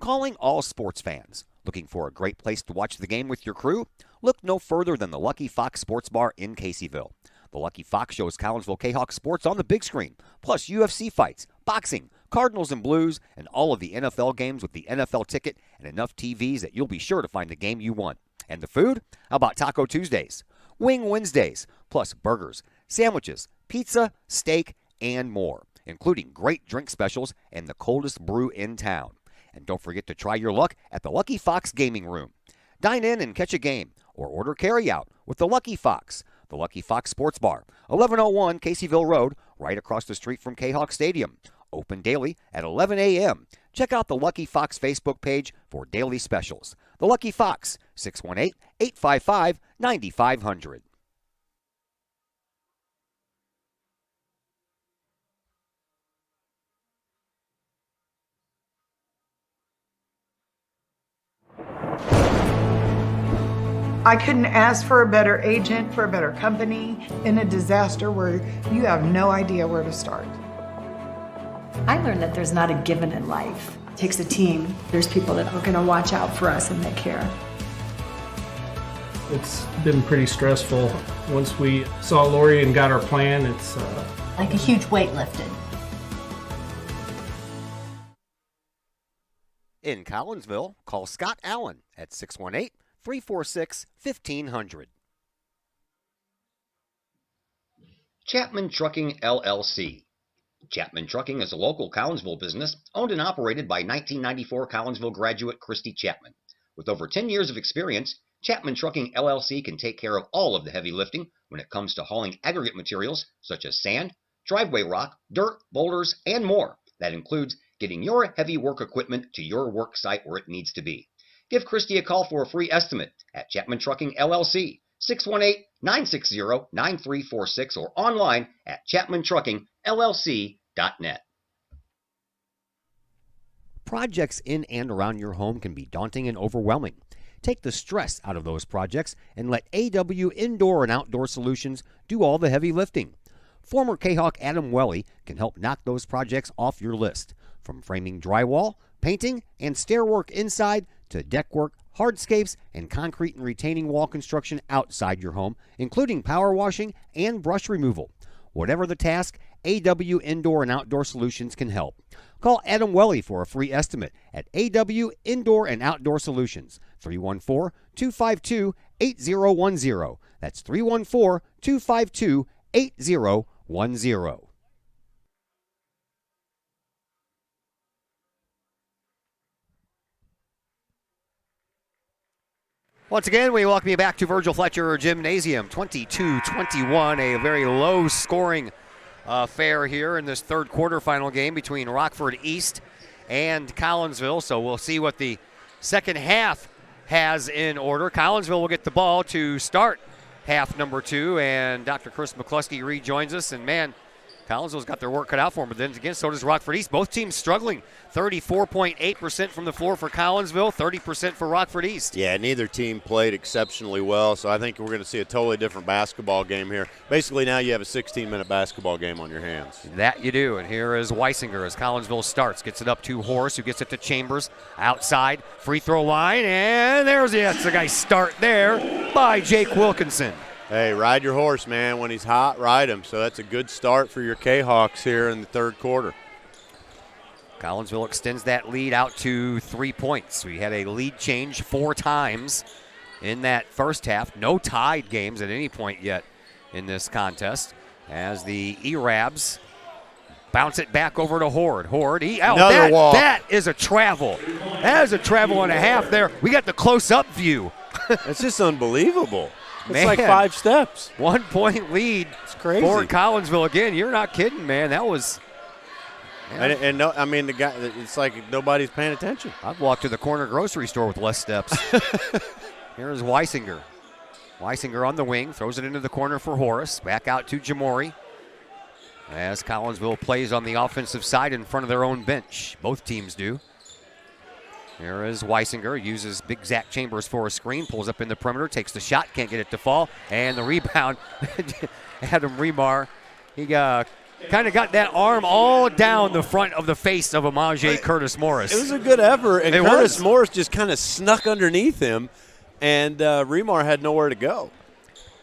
Calling all sports fans. Looking for a great place to watch the game with your crew? Look no further than the Lucky Fox Sports Bar in Caseyville. The Lucky Fox shows Collinsville K-Hawk sports on the big screen, plus UFC fights, boxing, Cardinals and Blues, and all of the NFL games with the NFL ticket and enough TVs that you'll be sure to find the game you want. And the food? How about Taco Tuesdays, Wing Wednesdays, plus burgers, sandwiches, pizza, steak, and more, including great drink specials and the coldest brew in town. And don't forget to try your luck at the Lucky Fox Gaming Room. Dine in and catch a game, or order carry-out with the Lucky Fox. The Lucky Fox Sports Bar, 1101 Caseyville Road, right across the street from K-Hawk Stadium. Open daily at 11 a.m. Check out the Lucky Fox Facebook page for daily specials. The Lucky Fox, 618-855-9500. I couldn't ask for a better agent, for a better company in a disaster where you have no idea where to start. I learned that there's not a given in life. It takes a team. There's people that are going to watch out for us and they care. It's been pretty stressful. Once we saw Lori and got our plan, it's like a huge weight lifted. In Collinsville, call Scott Allen at 618-346-1500. Chapman Trucking, LLC. Chapman Trucking is a local Collinsville business owned and operated by 1994 Collinsville graduate Christy Chapman. With over 10 years of experience, Chapman Trucking, LLC can take care of all of the heavy lifting when it comes to hauling aggregate materials such as sand, driveway rock, dirt, boulders, and more. That includes getting your heavy work equipment to your work site where it needs to be. Give Christy a call for a free estimate at Chapman Trucking, LLC, 618-960-9346 or online at chapmantruckingllc.net. Projects in and around your home can be daunting and overwhelming. Take the stress out of those projects and let AW Indoor and Outdoor Solutions do all the heavy lifting. Former K-Hawk Adam Welly can help knock those projects off your list. From framing drywall, painting, and stair work inside to deck work, hardscapes, and concrete and retaining wall construction outside your home, including power washing and brush removal. Whatever the task, AW Indoor and Outdoor Solutions can help. Call Adam Welly for a free estimate at AW Indoor and Outdoor Solutions, 314-252-8010. That's 314-252-8010. Once again, we welcome you back to Virgil Fletcher Gymnasium. 22-21, a very low-scoring affair here in this third quarterfinal game between Rockford East and Collinsville. So we'll see what the second half has in order. Collinsville will get the ball to start half number 2, and Dr. Chris McCluskey rejoins us. And, man, Collinsville's got their work cut out for them, but then again, so does Rockford East. Both teams struggling. 34.8% from the floor for Collinsville, 30% for Rockford East. Yeah, neither team played exceptionally well, so I think we're going to see a totally different basketball game here. Basically, now you have a 16-minute basketball game on your hands. That you do, and here is Weisinger as Collinsville starts. Gets it up to Horace, who gets it to Chambers. Outside, free throw line, and there's the nice start there by Jake Wilkinson. Hey, ride your horse, man. When he's hot, ride him. So that's a good start for your K-Hawks here in the third quarter. Collinsville extends that lead out to 3 points. We had a lead change 4 times in that first half. No tied games at any point yet in this contest as the E-Rabs bounce it back over to Horde. Horde, another walk. That is a travel. That is a travel and a half there. We got the close-up view. It's just unbelievable. It's Man, like 5 steps. 1 point lead. It's crazy. For Collinsville again. You're not kidding, man. That was. And no, I mean, the guy. It's like nobody's paying attention. I've walked to the corner grocery store with less steps. Here's Weisinger. Weisinger on the wing, throws it into the corner for Horace. Back out to Jamori. As Collinsville plays on the offensive side in front of their own bench. Both teams do. Here is Weisinger, uses big Zach Chambers for a screen, pulls up in the perimeter, takes the shot, can't get it to fall, and the rebound, Adam Remar, he kind of got that arm all down the front of the face of Amaje Curtis Morris. It was a good effort, and Curtis Morris just kind of snuck underneath him, and Remar had nowhere to go.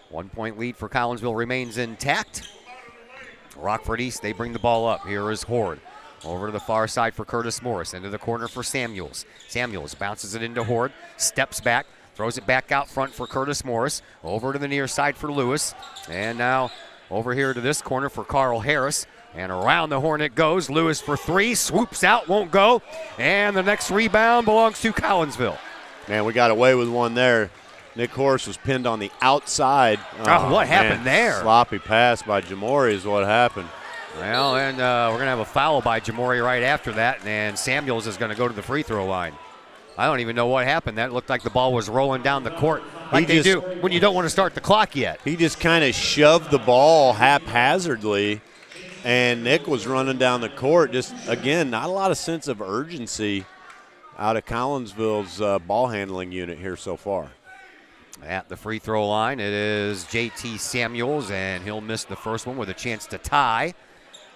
1 point lead for Collinsville remains intact. Rockford East, they bring the ball up. Here is Horde. Over to the far side for Curtis Morris. Into the corner for Samuels. Samuels bounces it into Horde. Steps back. Throws it back out front for Curtis Morris. Over to the near side for Lewis. And now over here to this corner for Carl Harris. And around the horn it goes. Lewis for 3. Swoops out. Won't go. And the next rebound belongs to Collinsville. Man, we got away with one there. Nick Horace was pinned on the outside. What happened there? Sloppy pass by Jamori is what happened. Well, and we're going to have a foul by Jamori right after that, and Samuels is going to go to the free throw line. I don't even know what happened. That looked like the ball was rolling down the court like they do when you don't want to start the clock yet. He just kind of shoved the ball haphazardly, and Nick was running down the court. Just, again, not a lot of sense of urgency out of Collinsville's ball handling unit here so far. At the free throw line, it is JT Samuels, and he'll miss the first one with a chance to tie.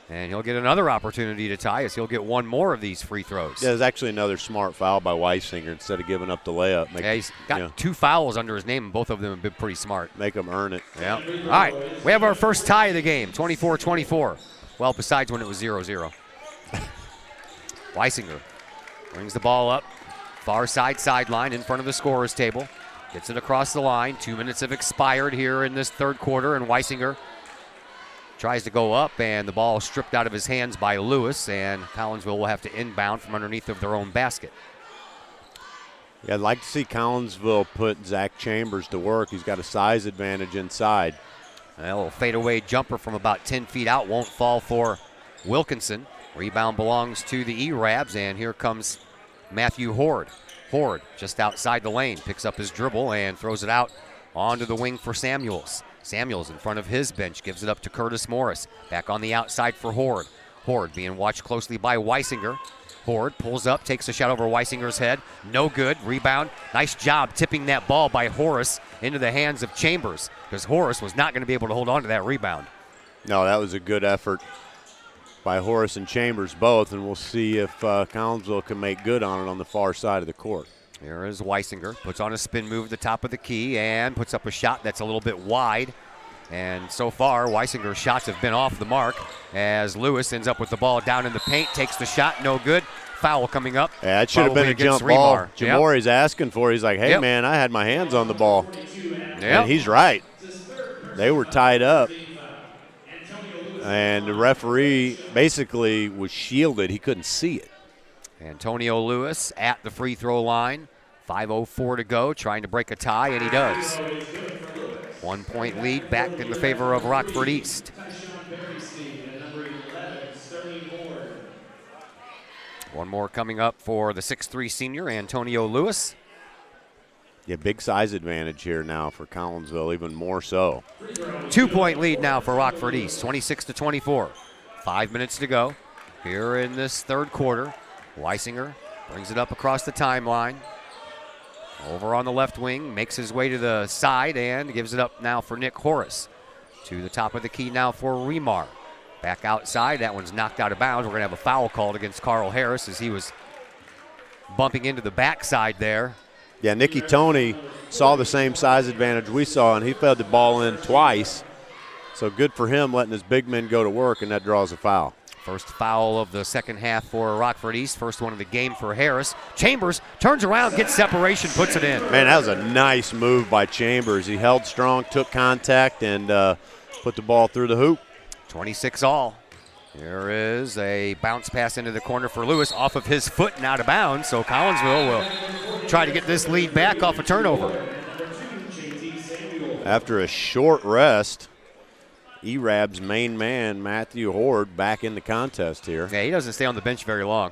And he'll get another opportunity to tie as he'll get one more of these free throws. Yeah, there's actually another smart foul by Weisinger instead of giving up the layup. Yeah, he's got 2 fouls under his name, and both of them have been pretty smart. Make him earn it. Yeah. All right, we have our first tie of the game, 24-24. Well, besides when it was 0-0. Weisinger brings the ball up, far sideline in front of the scorer's table. Gets it across the line. 2 minutes have expired here in this third quarter, and Weisinger tries to go up, and the ball stripped out of his hands by Lewis, and Collinsville will have to inbound from underneath of their own basket. Yeah, I'd like to see Collinsville put Zach Chambers to work. He's got a size advantage inside. A little fadeaway jumper from about 10 feet out won't fall for Wilkinson. Rebound belongs to the E-Rabs, and here comes Matthew Horde. Horde just outside the lane, picks up his dribble and throws it out onto the wing for Samuels. Samuels in front of his bench, gives it up to Curtis Morris. Back on the outside for Horde. Horde being watched closely by Weisinger. Horde pulls up, takes a shot over Weisinger's head. No good. Rebound. Nice job tipping that ball by Horace into the hands of Chambers, because Horace was not going to be able to hold on to that rebound. No, that was a good effort by Horace and Chambers both, and we'll see if Collinsville can make good on it on the far side of the court. Here is Weisinger, puts on a spin move at the top of the key and puts up a shot that's a little bit wide. And so far, Weisinger's shots have been off the mark as Lewis ends up with the ball down in the paint, takes the shot, no good. Foul coming up. Yeah, it should have been a jump ball. Jamori's asking for it. He's like, hey, man, I had my hands on the ball. And he's right. They were tied up. And the referee basically was shielded. He couldn't see it. Antonio Lewis at the free throw line. 5:04 to go, trying to break a tie, and he does. 1 point lead back in the favor of Rockford East. One more coming up for the 6'3 senior, Antonio Lewis. Yeah, big size advantage here now for Collinsville, even more so. 2 point lead now for Rockford East, 26-24. 5 minutes to go here in this third quarter. Weisinger brings it up across the timeline. Over on the left wing, makes his way to the side and gives it up now for Nick Horace. To the top of the key now for Remar. Back outside, that one's knocked out of bounds. We're going to have a foul called against Carl Harris as he was bumping into the backside there. Yeah, Nicky Toney saw the same size advantage we saw, and he fed the ball in twice. So good for him letting his big men go to work, and that draws a foul. First foul of the second half for Rockford East. First one of the game for Harris. Chambers turns around, gets separation, puts it in. Man, that was a nice move by Chambers. He held strong, took contact, and put the ball through the hoop. 26 all. Here is a bounce pass into the corner for Lewis off of his foot and out of bounds. So Collinsville will try to get this lead back off a turnover. After a short rest, E-Rab's main man, Matthew Horde, back in the contest here. Yeah, he doesn't stay on the bench very long.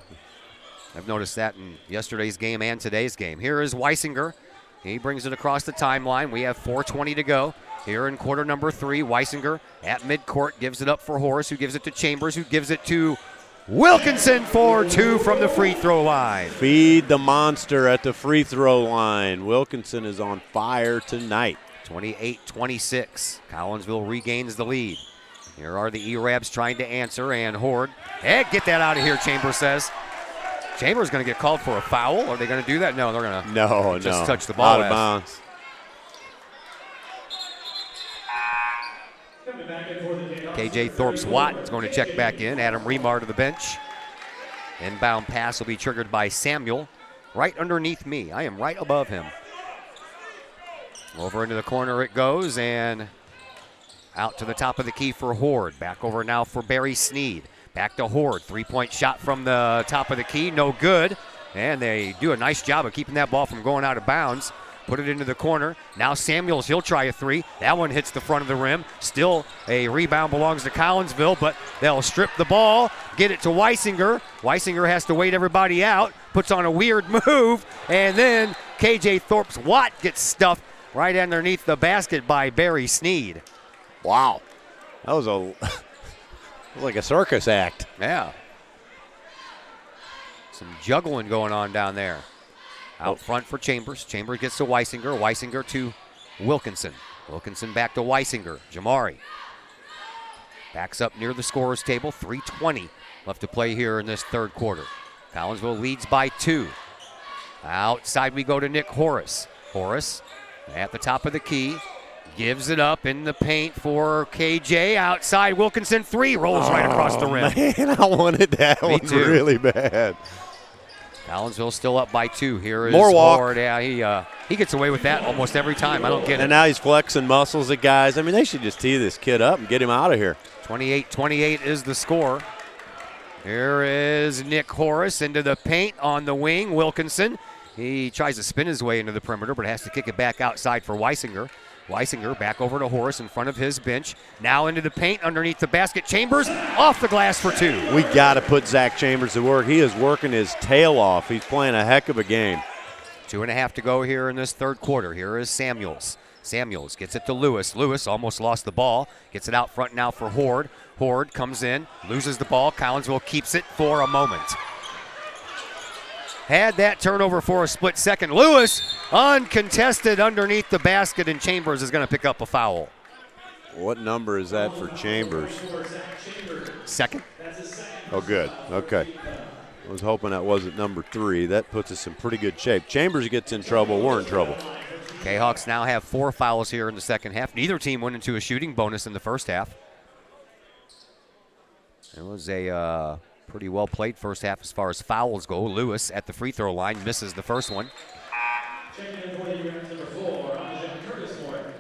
I've noticed that in yesterday's game and today's game. Here is Weisinger. He brings it across the timeline. We have 4:20 to go. Here in quarter number 3, Weisinger at midcourt gives it up for Horace, who gives it to Chambers, who gives it to Wilkinson for 2 from the free throw line. Feed the monster at the free throw line. Wilkinson is on fire tonight. 28-26. Collinsville regains the lead. Here are the E-Rabs trying to answer, and Horde. Hey, get that out of here, Chambers says. Chambers going to get called for a foul. Are they going to do that? No, they're going to just touch the ball. Out of bounds. KJ Thorpes-Watt is going to check back in. Adam Remar to the bench. Inbound pass will be triggered by Samuel. Right underneath me. I am right above him. Over into the corner it goes, and out to the top of the key for Horde. Back over now for Barry Sneed. Back to Horde. 3-point shot from the top of the key. No good. And they do a nice job of keeping that ball from going out of bounds. put it into the corner. Now Samuels, he'll try a three. That one hits the front of the rim. Still a rebound belongs to Collinsville, but they'll strip the ball, get it to Weisinger. Weisinger has to wait everybody out, puts on a weird move, and then KJ Thorpe's Watt gets stuffed right underneath the basket by Barry Sneed. Wow. That was like a circus act. Yeah. Some juggling going on down there. Out front for Chambers. Chambers gets to Weisinger. Weisinger to Wilkinson. Wilkinson back to Weisinger. Jamari backs up near the scorer's table. 3:20 left to play here in this third quarter. Collinsville leads by 2. Outside we go to Nick Horace. Horace at the top of the key. Gives it up in the paint for KJ. Outside Wilkinson. 3 rolls right across the rim. Man, I wanted that one really bad. Collinsville still up by 2. Here is Morwalk. Ward. Yeah, he gets away with that almost every time. I don't get it. And now he's flexing muscles at guys. I mean, they should just tee this kid up and get him out of here. 28-28 is the score. Here is Nick Horace into the paint on the wing. Wilkinson. He tries to spin his way into the perimeter, but has to kick it back outside for Weisinger. Weisinger back over to Horace in front of his bench. Now into the paint underneath the basket. Chambers off the glass for 2. We got to put Zach Chambers to work. He is working his tail off. He's playing a heck of a game. 2.5 to go here in this third quarter. Here is Samuels. Samuels gets it to Lewis. Lewis almost lost the ball. Gets it out front now for Horde. Horde comes in, loses the ball. Collinsville keeps it for a moment. Had that turnover for a split second. Lewis uncontested underneath the basket, and Chambers is going to pick up a foul. What number is that for Chambers? Second. Oh, good. Okay. I was hoping that wasn't number 3. That puts us in pretty good shape. Chambers gets in trouble. We're in trouble. Jayhawks now have 4 fouls here in the second half. Neither team went into a shooting bonus in the first half. It was a pretty well played first half as far as fouls go. Lewis at the free throw line misses the first one.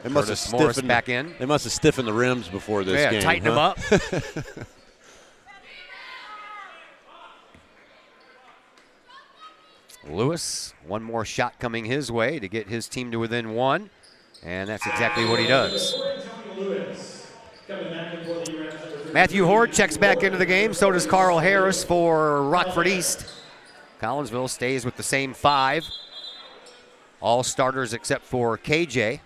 They must Curtis have Morris stiffened, back in. They must have stiffened the rims before this game. Yeah, tighten them up. Lewis, one more shot coming his way to get his team to within 1, and that's exactly what he does. Matthew Horde checks back into the game. So does Carl Harris for Rockford East. Collinsville stays with the same 5. All starters except for KJ.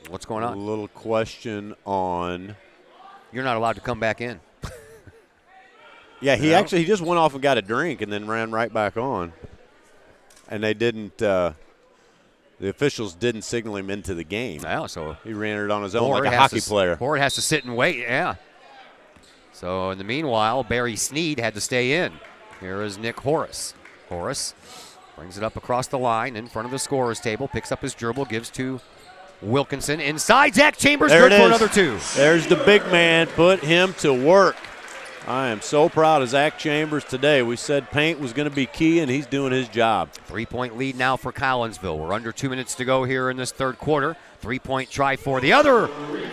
What's going on? A little question on. You're not allowed to come back in. Yeah, he just went off and got a drink and then ran right back on. And they didn't. The officials didn't signal him into the game. Yeah, so he ran it on his own like a hockey player. Horde has to sit and wait, yeah. So in the meanwhile, Barry Sneed had to stay in. Here is Nick Horace. Horace brings it up across the line in front of the scorer's table, picks up his dribble, gives to Wilkinson. Inside, Zach Chambers, there good for another 2. There's the big man. Put him to work. I am so proud of Zach Chambers today. We said paint was going to be key, and he's doing his job. 3-point lead now for Collinsville. We're under 2 minutes to go here in this third quarter. 3-point try for the other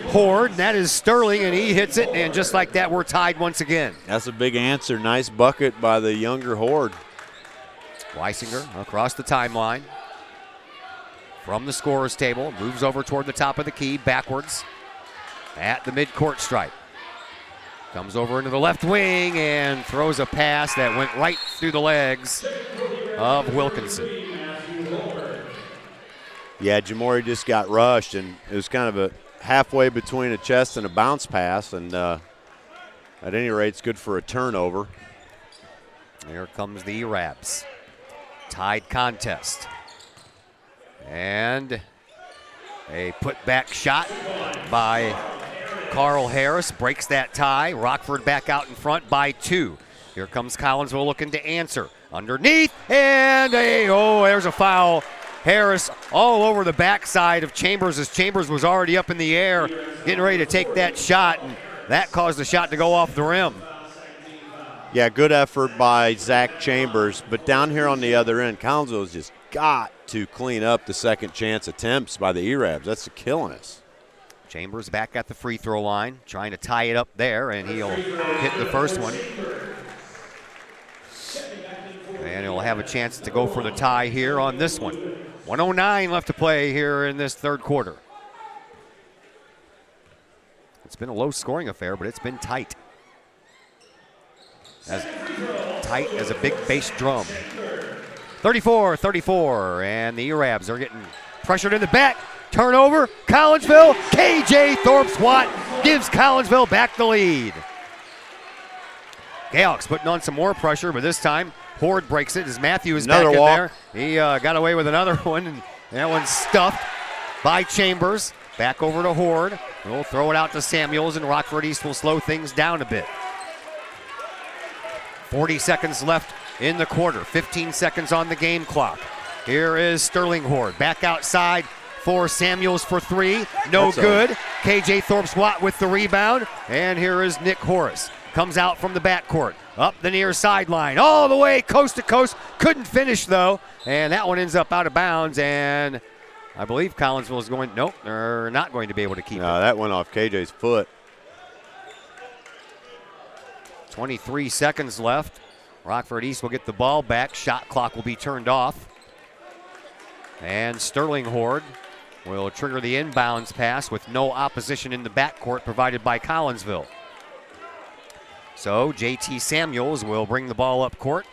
Horde. That is Sterling, and he hits it, and just like that, we're tied once again. That's a big answer. Nice bucket by the younger Horde. Weisinger across the timeline. From the scorer's table, moves over toward the top of the key, backwards at the midcourt stripe. Comes over into the left wing and throws a pass that went right through the legs of Wilkinson. Yeah, Jamori just got rushed, and it was kind of a halfway between a chest and a bounce pass, and at any rate, it's good for a turnover. Here comes the Rabs. Tied contest. And a putback shot by Carl Harris breaks that tie. Rockford back out in front by 2. Here comes Collinsville looking to answer. Underneath, and there's a foul. Harris all over the backside of Chambers as Chambers was already up in the air getting ready to take that shot, and that caused the shot to go off the rim. Yeah, good effort by Zach Chambers, but down here on the other end, Collinsville's just got to clean up the second chance attempts by the E-Rabs. That's killing us. Chambers back at the free throw line, trying to tie it up there, and he'll hit the first one. And he'll have have a chance to go for the tie here on this one. 1:09 left to play here in this third quarter. It's been a low-scoring affair, but it's been tight. As tight as a big bass drum. 34-34, and the Arabs are getting pressured in the back. Turnover, Collinsville. KJ Thorpe-Swat gives Collinsville back the lead. Gayhawks putting on some more pressure, but this time Horde breaks it as Matthew is back in there. He got away with another one, and that one's stuffed by Chambers. Back over to Horde. We'll throw it out to Samuels, and Rockford East will slow things down a bit. 40 seconds left in the quarter. 15 seconds on the game clock. Here is Sterling Horde. Back outside for Samuels for three. No good. KJ Thorpe-Swat with the rebound. And here is Nick Horace. Comes out from the backcourt. Up the near sideline. All the way coast to coast. Couldn't finish, though. And that one ends up out of bounds. And I believe Collinsville is going, nope, they're not going to be able to keep it. No, that went off KJ's foot. 23 seconds left. Rockford East will get the ball back. Shot clock will be turned off. And Sterling Horde will trigger the inbounds pass with no opposition in the backcourt provided by Collinsville. So JT Samuels will bring the ball up court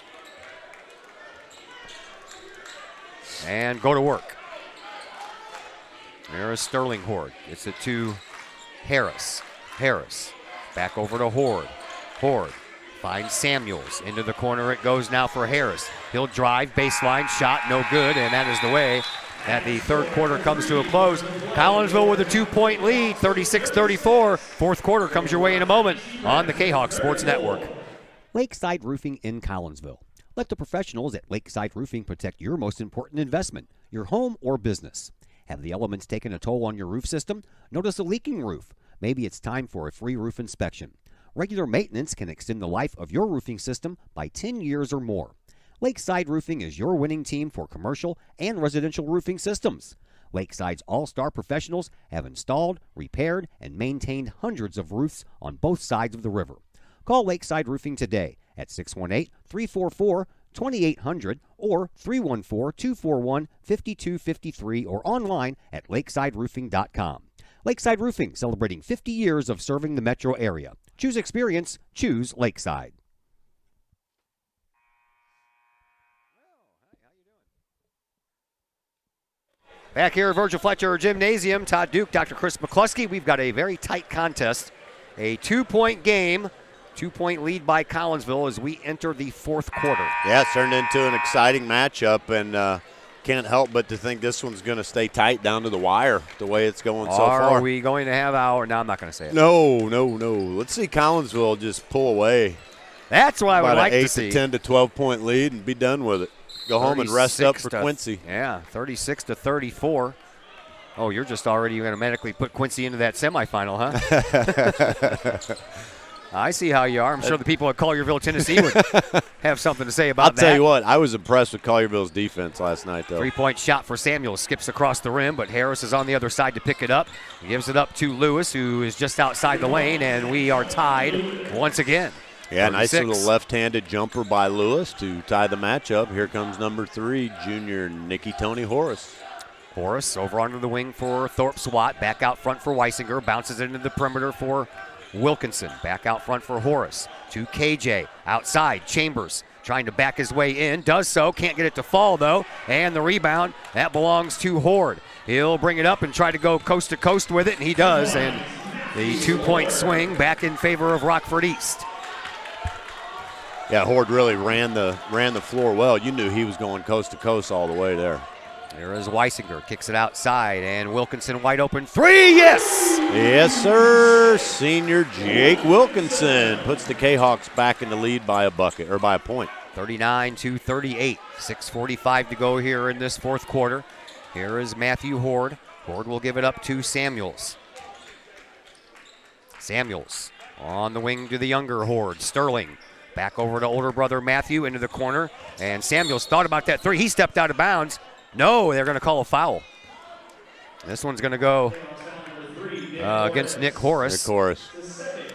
and go to work. There is Sterling Horde. It's it to Harris. Harris back over to Horde. Horde finds Samuels. Into the corner it goes now for Harris. He'll drive, baseline, shot, no good, and that is the way that the third quarter comes to a close. Collinsville with a 2-point lead, 36-34. Fourth quarter comes your way in a moment on the K-Hawk Sports Network. Lakeside Roofing in Collinsville. Let the professionals at Lakeside Roofing protect your most important investment, your home or business. Have the elements taken a toll on your roof system? Notice a leaking roof? Maybe it's time for a free roof inspection. Regular maintenance can extend the life of your roofing system by 10 years or more. Lakeside Roofing is your winning team for commercial and residential roofing systems. Lakeside's all-star professionals have installed, repaired, and maintained hundreds of roofs on both sides of the river. Call Lakeside Roofing today at 618-344-2800 or 314-241-5253 or online at lakesideroofing.com. Lakeside Roofing, celebrating 50 years of serving the metro area. Choose experience, choose Lakeside. Back here at Virgil Fletcher Gymnasium, Todd Duke, Dr. Chris McCluskey. We've got a very tight contest, a 2-point game, 2-point lead by Collinsville as we enter the fourth quarter. Yeah, it's turned into an exciting matchup, and can't help but to think this one's going to stay tight down to the wire the way it's going so far. Are we going to have our – no, I'm not going to say it. No. Let's see Collinsville just pull away. That's what I would like to see. About an 8 to 10 to 12-point lead and be done with it. Go home and rest up for Quincy. Yeah, 36-34. Oh, you're just already going to automatically put Quincy into that semifinal, huh? I see how you are. I'm sure the people at Collierville, Tennessee would have something to say about that. I'll tell you what, I was impressed with Collierville's defense last night, though. 3-point shot for Samuel. Skips across the rim, but Harris is on the other side to pick it up. He gives it up to Lewis, who is just outside the lane, and we are tied once again. Yeah, 36. Nice little left-handed jumper by Lewis to tie the matchup. Here comes number 3, junior Nicky Tony Horace. Horace over onto the wing for Thorpe-Swat. Back out front for Weisinger. Bounces into the perimeter for Wilkinson. Back out front for Horace. To KJ. Outside. Chambers trying to back his way in. Does so. Can't get it to fall, though. And the rebound, that belongs to Horde. He'll bring it up and try to go coast to coast with it, and he does. And the 2-point swing back in favor of Rockford East. Yeah, Horde really ran the floor well. You knew he was going coast to coast all the way there. There is Weisinger, kicks it outside, and Wilkinson wide open. 3, yes! Yes, sir. Senior Jake Wilkinson puts the K-Hawks back in the lead by a bucket, or by a point. 39-38. 6:45 to go here in this fourth quarter. Here is Matthew Horde. Horde will give it up to Samuels. Samuels on the wing to the younger Horde. Sterling. Back over to older brother Matthew into the corner. And Samuels thought about that 3. He stepped out of bounds. No, they're going to call a foul. This one's going to go against Nick Horace. Nick Horace.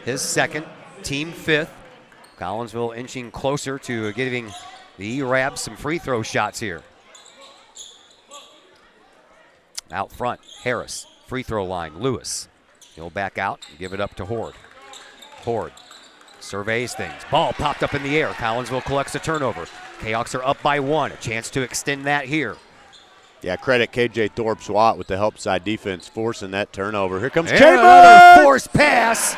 His second, team 5th. Collinsville inching closer to giving the E-Rabs some free throw shots here. Out front, Harris, free throw line, Lewis. He'll back out and give it up to Horde. Horde surveys things. Ball popped up in the air. Collinsville collects a turnover. Jayhawks are up by 1. A chance to extend that here. Yeah, credit KJ Thorpe-Swat with the help side defense forcing that turnover. Here comes And Chambers! another forced pass.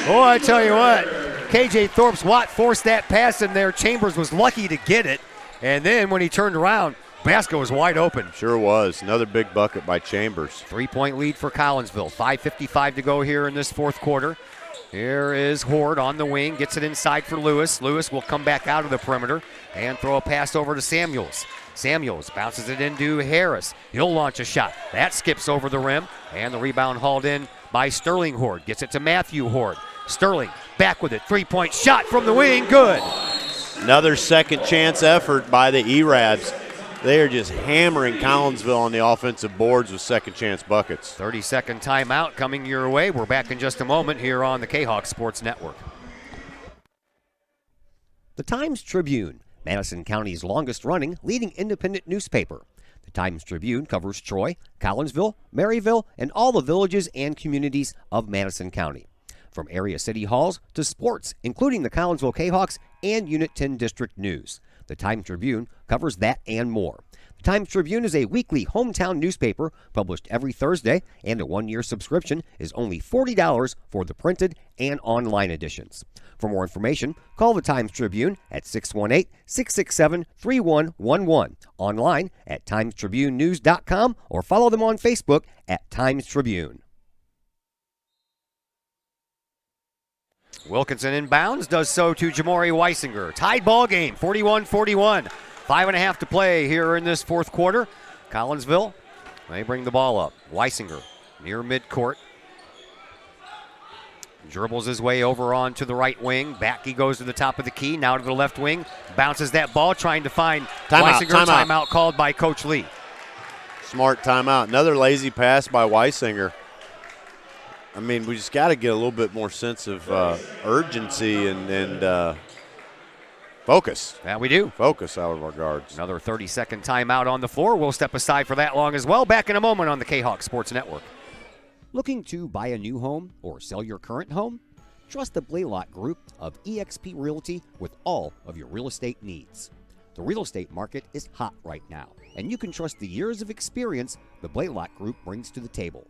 Oh, I tell you what, KJ Thorpe-Swat forced that pass in there. Chambers was lucky to get it. And then when he turned around, basket was wide open. Sure was. Another big bucket by Chambers. 3-point lead for Collinsville. 5:55 to go here in this fourth quarter. Here is Horde on the wing. Gets it inside for Lewis. Lewis will come back out of the perimeter and throw a pass over to Samuels. Samuels bounces it into Harris. He'll launch a shot. That skips over the rim, and the rebound hauled in by Sterling Horde. Gets it to Matthew Horde. Sterling back with it. 3-point shot from the wing. Good. Another second chance effort by the E-Rabs. They are just hammering Collinsville on the offensive boards with second chance buckets. 30-second timeout coming your way. We're back in just a moment here on the Jayhawks Sports Network. The Times-Tribune, Madison County's longest-running leading independent newspaper. The Times-Tribune covers Troy, Collinsville, Maryville, and all the villages and communities of Madison County. From area city halls to sports, including the Collinsville Jayhawks and Unit 10 District News. The Times-Tribune covers that and more. The Times-Tribune is a weekly hometown newspaper published every Thursday, and a one-year subscription is only $40 for the printed and online editions. For more information, call the Times-Tribune at 618-667-3111, online at timestribunenews.com, or follow them on Facebook at Times-Tribune. Wilkinson inbounds, does so to Jamori Weisinger. Tied ball game, 41-41. 5.5 to play here in this fourth quarter. Collinsville, they bring the ball up. Weisinger near midcourt. Dribbles his way over onto the right wing. Back he goes to the top of the key, now to the left wing. Bounces that ball, trying to find Weisinger. Timeout called by Coach Lee. Smart timeout. Another lazy pass by Weisinger. I mean, we just got to get a little bit more sense of urgency and focus. Yeah, we do. Focus out of our guards. Another 30-second timeout on the floor. We'll step aside for that long as well. Back in a moment on the Jayhawks Sports Network. Looking to buy a new home or sell your current home? Trust the Blaylock Group of eXp Realty with all of your real estate needs. The real estate market is hot right now, and you can trust the years of experience the Blaylock Group brings to the table.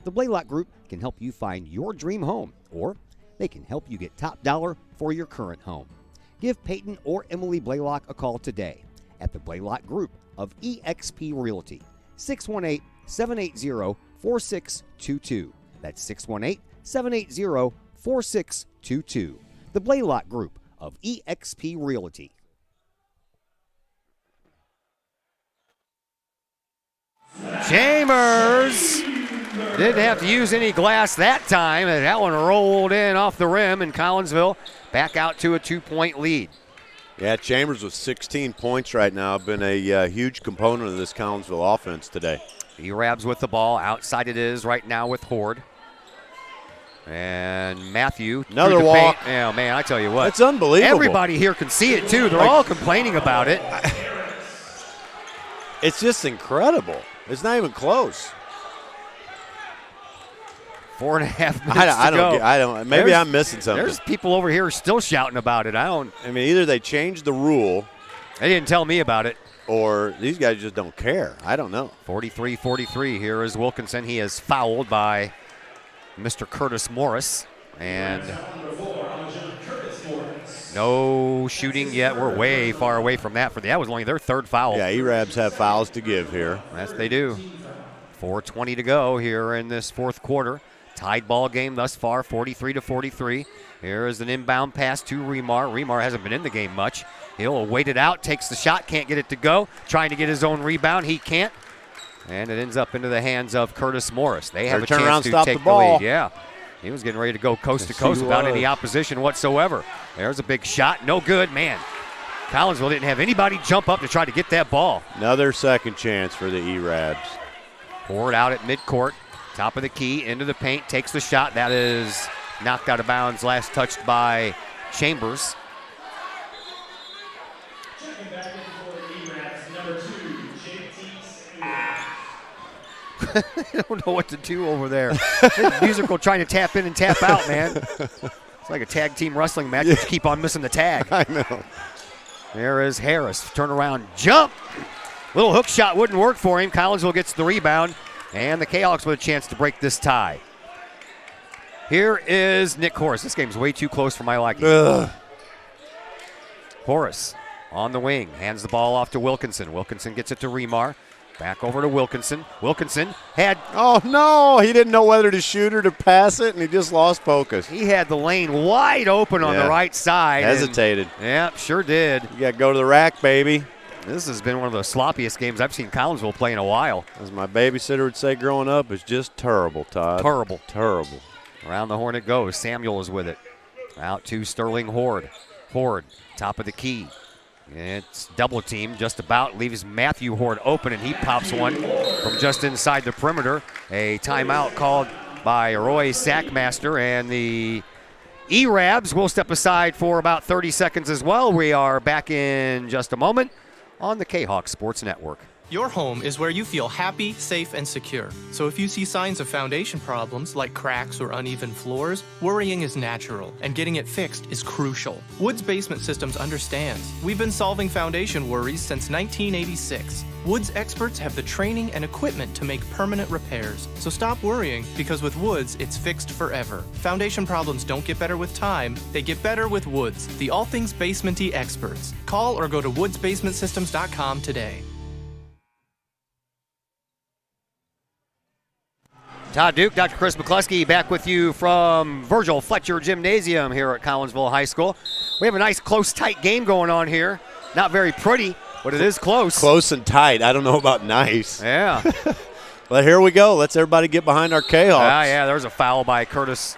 The Blaylock Group can help you find your dream home, or they can help you get top dollar for your current home. Give Peyton or Emily Blaylock a call today at the Blaylock Group of eXp Realty, 618-780-4622. That's 618-780-4622. The Blaylock Group of eXp Realty. Chambers didn't have to use any glass that time. And that one rolled in off the rim, and Collinsville back out to a 2-point lead. Yeah, Chambers with 16 points right now. Been a huge component of this Collinsville offense today. E-Rabs with the ball. Outside it is right now with Horde. And Matthew. Another walk. Yeah, man, I tell you what. It's unbelievable. Everybody here can see it, too. They're all complaining about it. It's just incredible. It's not even close. 4.5 minutes to go. Maybe I'm missing something. There's people over here still shouting about it. I mean, either they changed the rule. They didn't tell me about it. Or these guys just don't care. I don't know. 43-43. Here is Wilkinson. He is fouled by Mr. Curtis Morris. And no shooting yet. We're way far away from that. That was only their third foul. Yeah, E-Rabs have fouls to give here. Yes, they do. 4:20 to go here in this fourth quarter. Tied ball game thus far, 43-43. Here is an inbound pass to Remar. Remar hasn't been in the game much. He'll wait it out, takes the shot, can't get it to go. Trying to get his own rebound, he can't. And it ends up into the hands of Curtis Morris. They have a chance to take the lead. Yeah, he was getting ready to go coast to coast without any opposition whatsoever. There's a big shot, no good, man. Collinsville didn't have anybody jump up to try to get that ball. Another second chance for the E-Rabs. Poured out at midcourt, top of the key, into the paint, takes the shot. That is knocked out of bounds, last touched by Chambers. I don't know what to do over there. Musical trying to tap in and tap out, man. It's like a tag team wrestling match. You just keep on missing the tag. I know. There is Harris. Turn around, jump. Little hook shot wouldn't work for him. Collinsville gets the rebound, and the K-Hawks with a chance to break this tie. Here is Nick Horace. This game's way too close for my liking. Horace on the wing, hands the ball off to Wilkinson. Wilkinson gets it to Remar. Back over to Wilkinson. Wilkinson had... Oh, no. He didn't know whether to shoot or to pass it, and he just lost focus. He had the lane wide open on the right side. Hesitated. Yeah, sure did. You got to go to the rack, baby. This has been one of the sloppiest games I've seen Collinsville play in a while. As my babysitter would say growing up, it's just terrible, Todd. Terrible. Terrible. Around the horn it goes. Samuel is with it. Out to Sterling Horde. Horde, top of the key. It's double team just about. Leaves Matthew Horde open, and he pops one from just inside the perimeter. A timeout called by Roy Sackmaster, and the E-Rabs will step aside for about 30 seconds as well. We are back in just a moment on the K-Hawk Sports Network. Your home is where you feel happy, safe, and secure. So if you see signs of foundation problems like cracks or uneven floors, worrying is natural, and getting it fixed is crucial. Woods Basement Systems understands. We've been solving foundation worries since 1986. Woods experts have the training and equipment to make permanent repairs. So stop worrying, because with Woods, it's fixed forever. Foundation problems don't get better with time, they get better with Woods, the all things basement-y experts. Call or go to woodsbasementsystems.com today. Todd Duke, Dr. Chris McCluskey back with you from Virgil Fletcher Gymnasium here at Collinsville High School. We have a nice, close, tight game going on here. Not very pretty, but it is close. Close and tight. I don't know about nice. Yeah. But here we go. Let's everybody get behind our K-Hawks. Yeah, there's a foul by Curtis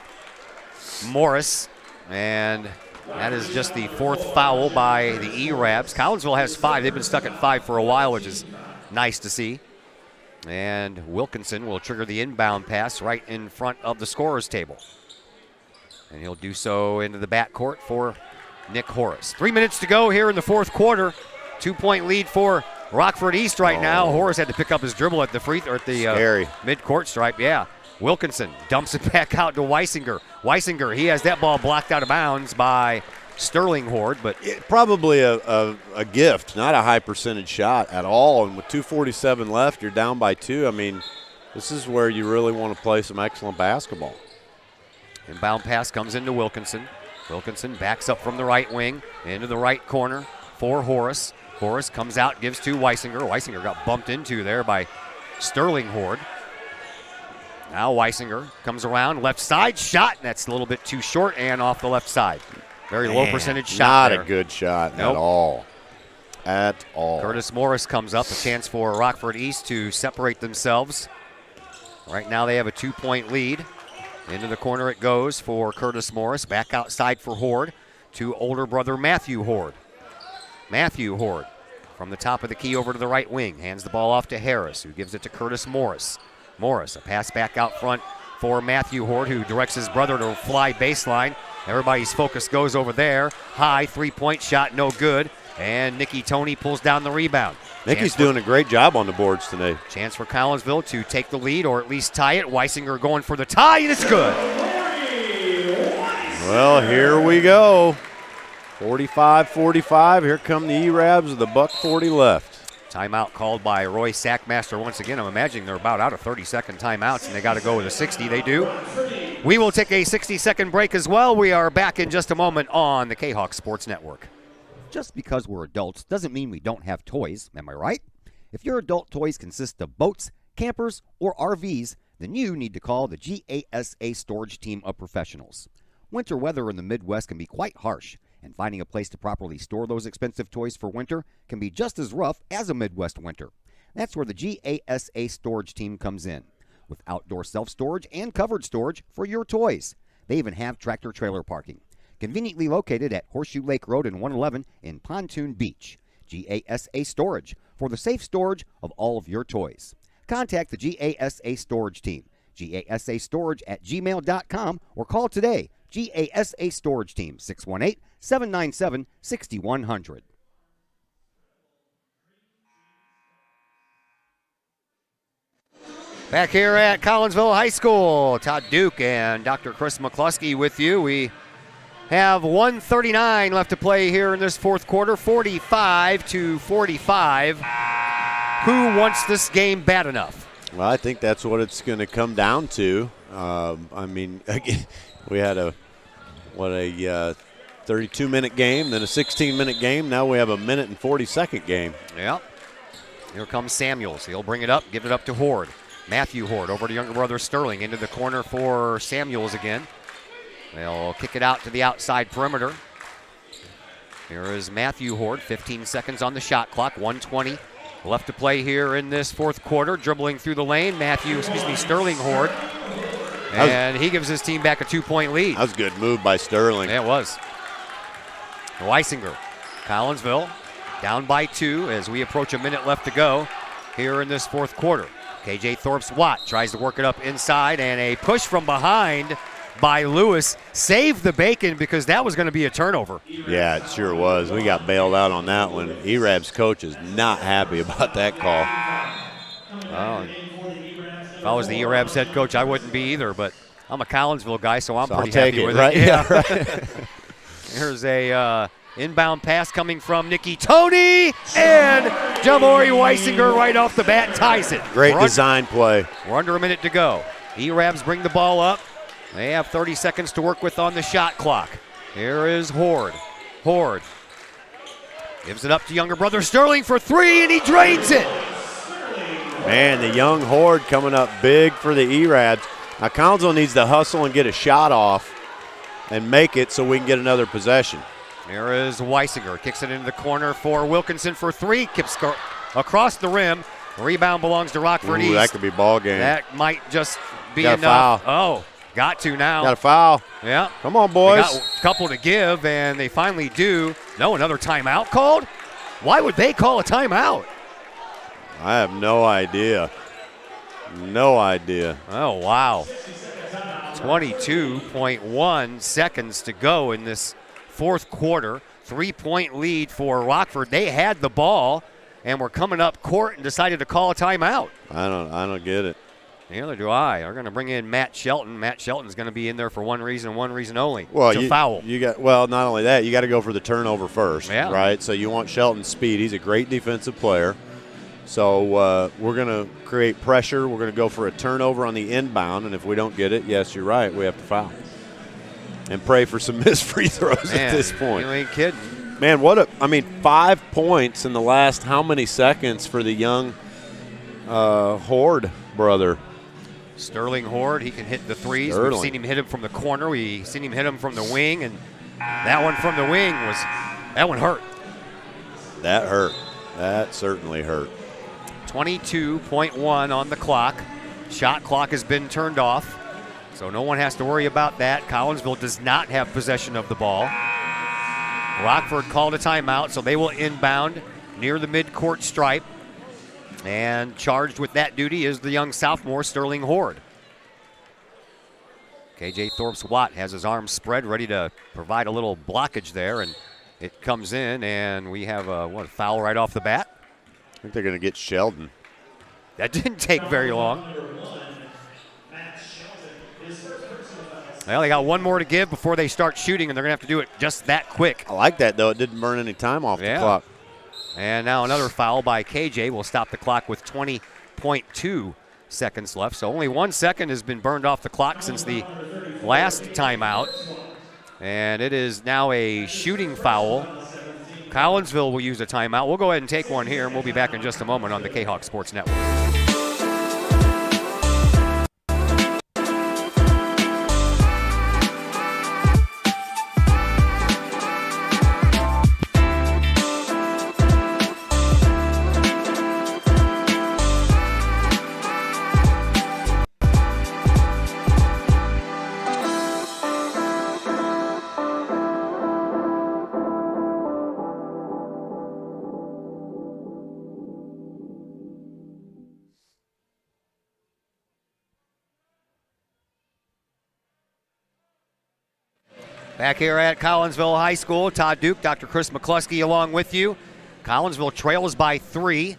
Morris, and that is just the fourth foul by the E-Rabs. Collinsville has 5. They've been stuck at 5 for a while, which is nice to see. And Wilkinson will trigger the inbound pass right in front of the scorer's table. And he'll do so into the backcourt for Nick Horace. 3 minutes to go here in the fourth quarter. 2-point lead for Rockford East right now. Horace had to pick up his dribble at the mid-court stripe. Yeah. Wilkinson dumps it back out to Weisinger. Weisinger, he has that ball blocked out of bounds by Sterling Horde, but probably a gift, not a high percentage shot at all. And with 2:47 left, you're down by 2. I mean, this is where you really want to play some excellent basketball. Inbound pass comes into Wilkinson. Wilkinson backs up from the right wing into the right corner for Horace. Horace comes out, gives to Weisinger. Weisinger got bumped into there by Sterling Horde. Now Weisinger comes around, left side shot, and that's a little bit too short and off the left side. Very low percentage shot. Not a good shot at all. At all. Curtis Morris comes up, a chance for Rockford East to separate themselves. Right now they have a 2-point lead. Into the corner it goes for Curtis Morris. Back outside for Horde to older brother Matthew Horde. Matthew Horde from the top of the key over to the right wing. Hands the ball off to Harris, who gives it to Curtis Morris. Morris, a pass back out front for Matthew Horde, who directs his brother to fly baseline. Everybody's focus goes over there. High 3-point shot, no good. And Nicky Tony pulls down the rebound. Nicky's doing a great job on the boards today. Chance for Collinsville to take the lead or at least tie it. Weisinger going for the tie, and it's good. Well, here we go. 45-45. Here come the E-Rabs with a $1:40 left. Timeout called by Roy Sackmaster once again. I'm imagining they're about out of 30-second timeouts, and they got to go with a 60. They do. We will take a 60-second break as well. We are back in just a moment on the K-Hawk Sports Network. Just because we're adults doesn't mean we don't have toys, am I right? If your adult toys consist of boats, campers, or RVs, then you need to call the GASA storage team of professionals. Winter weather in the Midwest can be quite harsh, and finding a place to properly store those expensive toys for winter can be just as rough as a Midwest winter. That's where the GASA storage team comes in, with outdoor self-storage and covered storage for your toys. They even have tractor-trailer parking. Conveniently located at Horseshoe Lake Road and 111 in Pontoon Beach. GASA Storage, for the safe storage of all of your toys. Contact the GASA Storage Team, gasastorage@gmail.com, or call today, GASA Storage Team, 618-797-6100. Back here at Collinsville High School, Todd Duke and Dr. Chris McCluskey with you. We have 1:39 left to play here in this fourth quarter, 45-45. Who wants this game bad enough? Well, I think that's what it's going to come down to. I mean, again, we had a 32-minute game, then a 16-minute game. Now we have a minute and 40-second game. Yeah. Here comes Samuels. He'll bring it up, give it up to Horde. Matthew Horde over to younger brother Sterling. Into the corner for Samuels again. They'll kick it out to the outside perimeter. Here is Matthew Horde. 15 seconds on the shot clock. 1:20 left to play here in this fourth quarter. Dribbling through the lane. Sterling Horde. And he gives his team back a 2-point lead. That was a good move by Sterling. Yeah, it was. Weisinger. Collinsville down by 2 as we approach a minute left to go here in this fourth quarter. KJ Thorpes-Watt tries to work it up inside, and a push from behind by Lewis saved the bacon because that was going to be a turnover. Yeah, it sure was. We got bailed out on that one. ERAB's coach is not happy about that call. Oh, if I was the ERAB's head coach, I wouldn't be either, but I'm a Collinsville guy, so I'm pretty happy with right? it. Yeah, right. Here's a inbound pass coming from Nicky Tony, and Jamori Weisinger right off the bat ties it. Great design play. We're under a minute to go. ERABs bring the ball up. They have 30 seconds to work with on the shot clock. Here is Horde. Horde gives it up to younger brother Sterling for 3, and he drains it. Man, the young Horde coming up big for the ERABs. Now, Collinsville needs to hustle and get a shot off and make it so we can get another possession. Here is Weisinger. Kicks it into the corner for Wilkinson for 3. Kips across the rim. Rebound belongs to Rockford East. That could be ball game. That might just be got enough. A foul. Oh, got to now. Got a foul. Yeah. Come on, boys. They got a couple to give, and they finally do. No, another timeout called? Why would they call a timeout? I have no idea. No idea. Oh, wow. 22.1 seconds to go in this fourth quarter. 3-point lead for Rockford. They had the ball and were coming up court and decided to call a timeout. I don't get it. Neither do I. They're going to bring in Matt Shelton. Matt Shelton's going to be in there for one reason and one reason only. Well, it's a foul. Not only that, you got to go for the turnover first, yeah. Right? So you want Shelton's speed. He's a great defensive player. So we're going to create pressure. We're going to go for a turnover on the inbound, and if we don't get it, yes, you're right, we have to foul. And pray for some missed free throws at this point. You ain't kidding. Man, 5 points in the last how many seconds for the young Horde brother. Sterling Horde, he can hit the threes. Sterling. We've seen him hit him from the corner. We've seen him hit him from the wing, and that one from the wing that one hurt. That hurt. That certainly hurt. 22.1 on the clock. Shot clock has been turned off, so no one has to worry about that. Collinsville does not have possession of the ball. Rockford called a timeout, so they will inbound near the midcourt stripe. And charged with that duty is the young sophomore, Sterling Horde. KJ Thorpes-Watt has his arms spread, ready to provide a little blockage there, and it comes in, and we have a foul right off the bat. I think they're going to get Sheldon. That didn't take very long. Well, they got one more to give before they start shooting, and they're going to have to do it just that quick. I like that, though. It didn't burn any time off the clock. And now another foul by KJ will stop the clock with 20.2 seconds left. So only 1 second has been burned off the clock since the last timeout. And it is now a shooting foul. Collinsville will use a timeout. We'll go ahead and take one here, and we'll be back in just a moment on the K-Hawk Sports Network. Back here at Collinsville High School, Todd Duke, Dr. Chris McCluskey along with you. Collinsville trails by 3.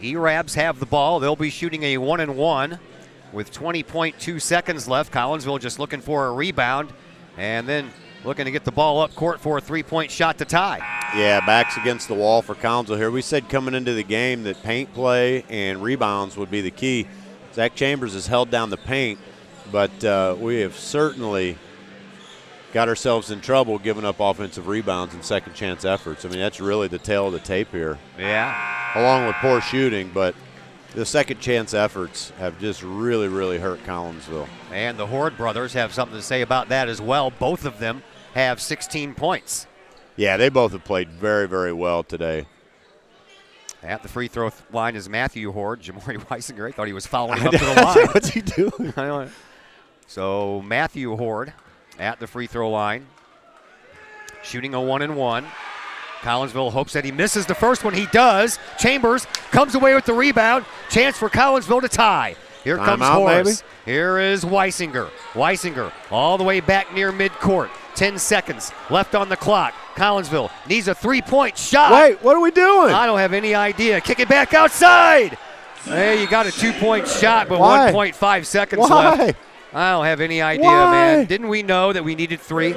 E-Rabs have the ball. They'll be shooting a 1-and-1 with 20.2 seconds left. Collinsville just looking for a rebound and then looking to get the ball up court for a three-point shot to tie. Yeah, backs against the wall for Collinsville here. We said coming into the game that paint play and rebounds would be the key. Zach Chambers has held down the paint, but we have certainly got ourselves in trouble giving up offensive rebounds and second chance efforts. I mean, that's really the tail of the tape here. Yeah. Along with poor shooting, but the second chance efforts have just really, really hurt Collinsville. And the Horde brothers have something to say about that as well. Both of them have 16 points. Yeah, they both have played very, very well today. At the free throw line is Matthew Horde. Jamori Weisinger, I thought he was following him up to the line. What's he doing? I don't know. So Matthew Horde at the free throw line, shooting a 1-and-1. Collinsville hopes that he misses the first one. He does. Chambers comes away with the rebound. Chance for Collinsville to tie. Here comes Horace. Here is Weisinger. Weisinger all the way back near midcourt. 10 seconds left on the clock. Collinsville needs a three-point shot. Wait, what are we doing? I don't have any idea. Kick it back outside. Hey, you got a two-point shot, but Why? 1.5 seconds Why? left. I don't have any idea, Why? man. Didn't we know that we needed three?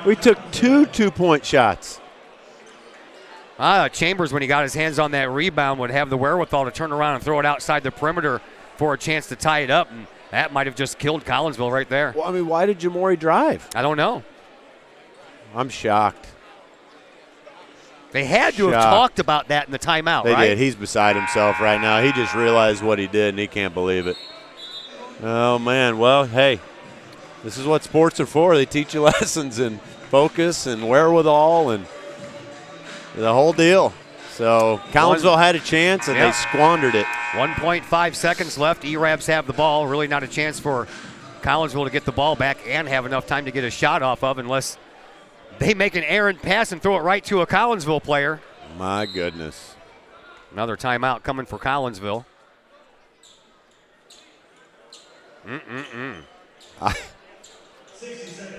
We took two-point shots. Chambers, when he got his hands on that rebound, would have the wherewithal to turn around and throw it outside the perimeter for a chance to tie it up, and that might have just killed Collinsville right there. Well, I mean, why did Jamori drive? I don't know. I'm shocked. They had to have talked about that in the timeout, They right? did. He's beside himself right now. He just realized what he did, and he can't believe it. Oh, man. Well, hey, this is what sports are for. They teach you lessons and focus and wherewithal and the whole deal. So Collinsville had a chance, and they squandered it. 1.5 seconds left. E-Rabs have the ball. Really not a chance for Collinsville to get the ball back and have enough time to get a shot off of unless they make an errant pass and throw it right to a Collinsville player. My goodness. Another timeout coming for Collinsville.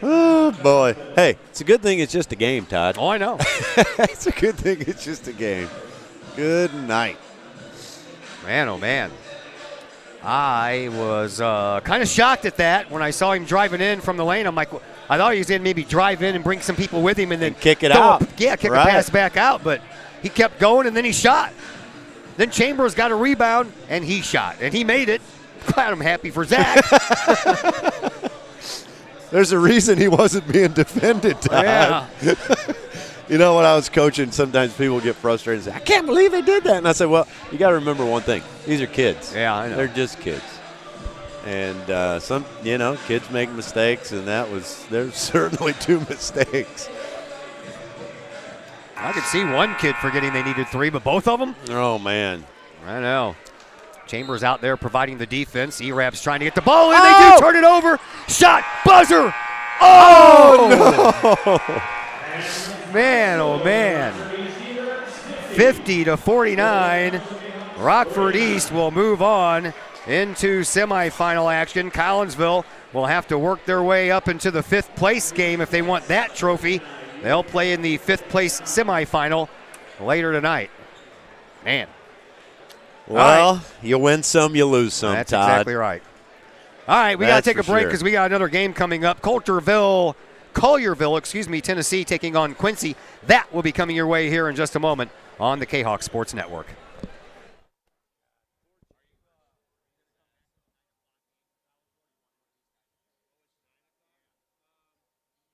Oh, boy. Hey, it's a good thing it's just a game, Todd. Oh, I know. It's a good thing it's just a game. Good night. Man, oh, man. I was kind of shocked at that when I saw him driving in from the lane. I'm like, I thought he was going to maybe drive in and bring some people with him and then kick it out. Kick a pass back out, but he kept going and then he shot. Then Chambers got a rebound and he shot, and he made it. Glad I'm happy for Zach. There's a reason he wasn't being defended, Todd. Yeah. You know, when I was coaching, sometimes people get frustrated and say, I can't believe they did that. And I said, well, you got to remember one thing. These are kids. Yeah, I know. They're just kids. And some, kids make mistakes, and there's certainly two mistakes. I could see one kid forgetting they needed three, but both of them? Oh, man. I know. Chambers out there providing the defense. E-Rabs trying to get the ball in. They do turn it over. Shot. Buzzer. Oh! No! Man, oh, man. 50-49. Rockford East will move on into semifinal action. Collinsville will have to work their way up into the fifth place game if they want that trophy. They'll play in the fifth place semifinal later tonight. Man. Well, you win some, you lose some, That's Todd. exactly right. All right, we got to take a break because we got another game coming up. Collierville, Tennessee taking on Quincy. That will be coming your way here in just a moment on the K-Hawk Sports Network.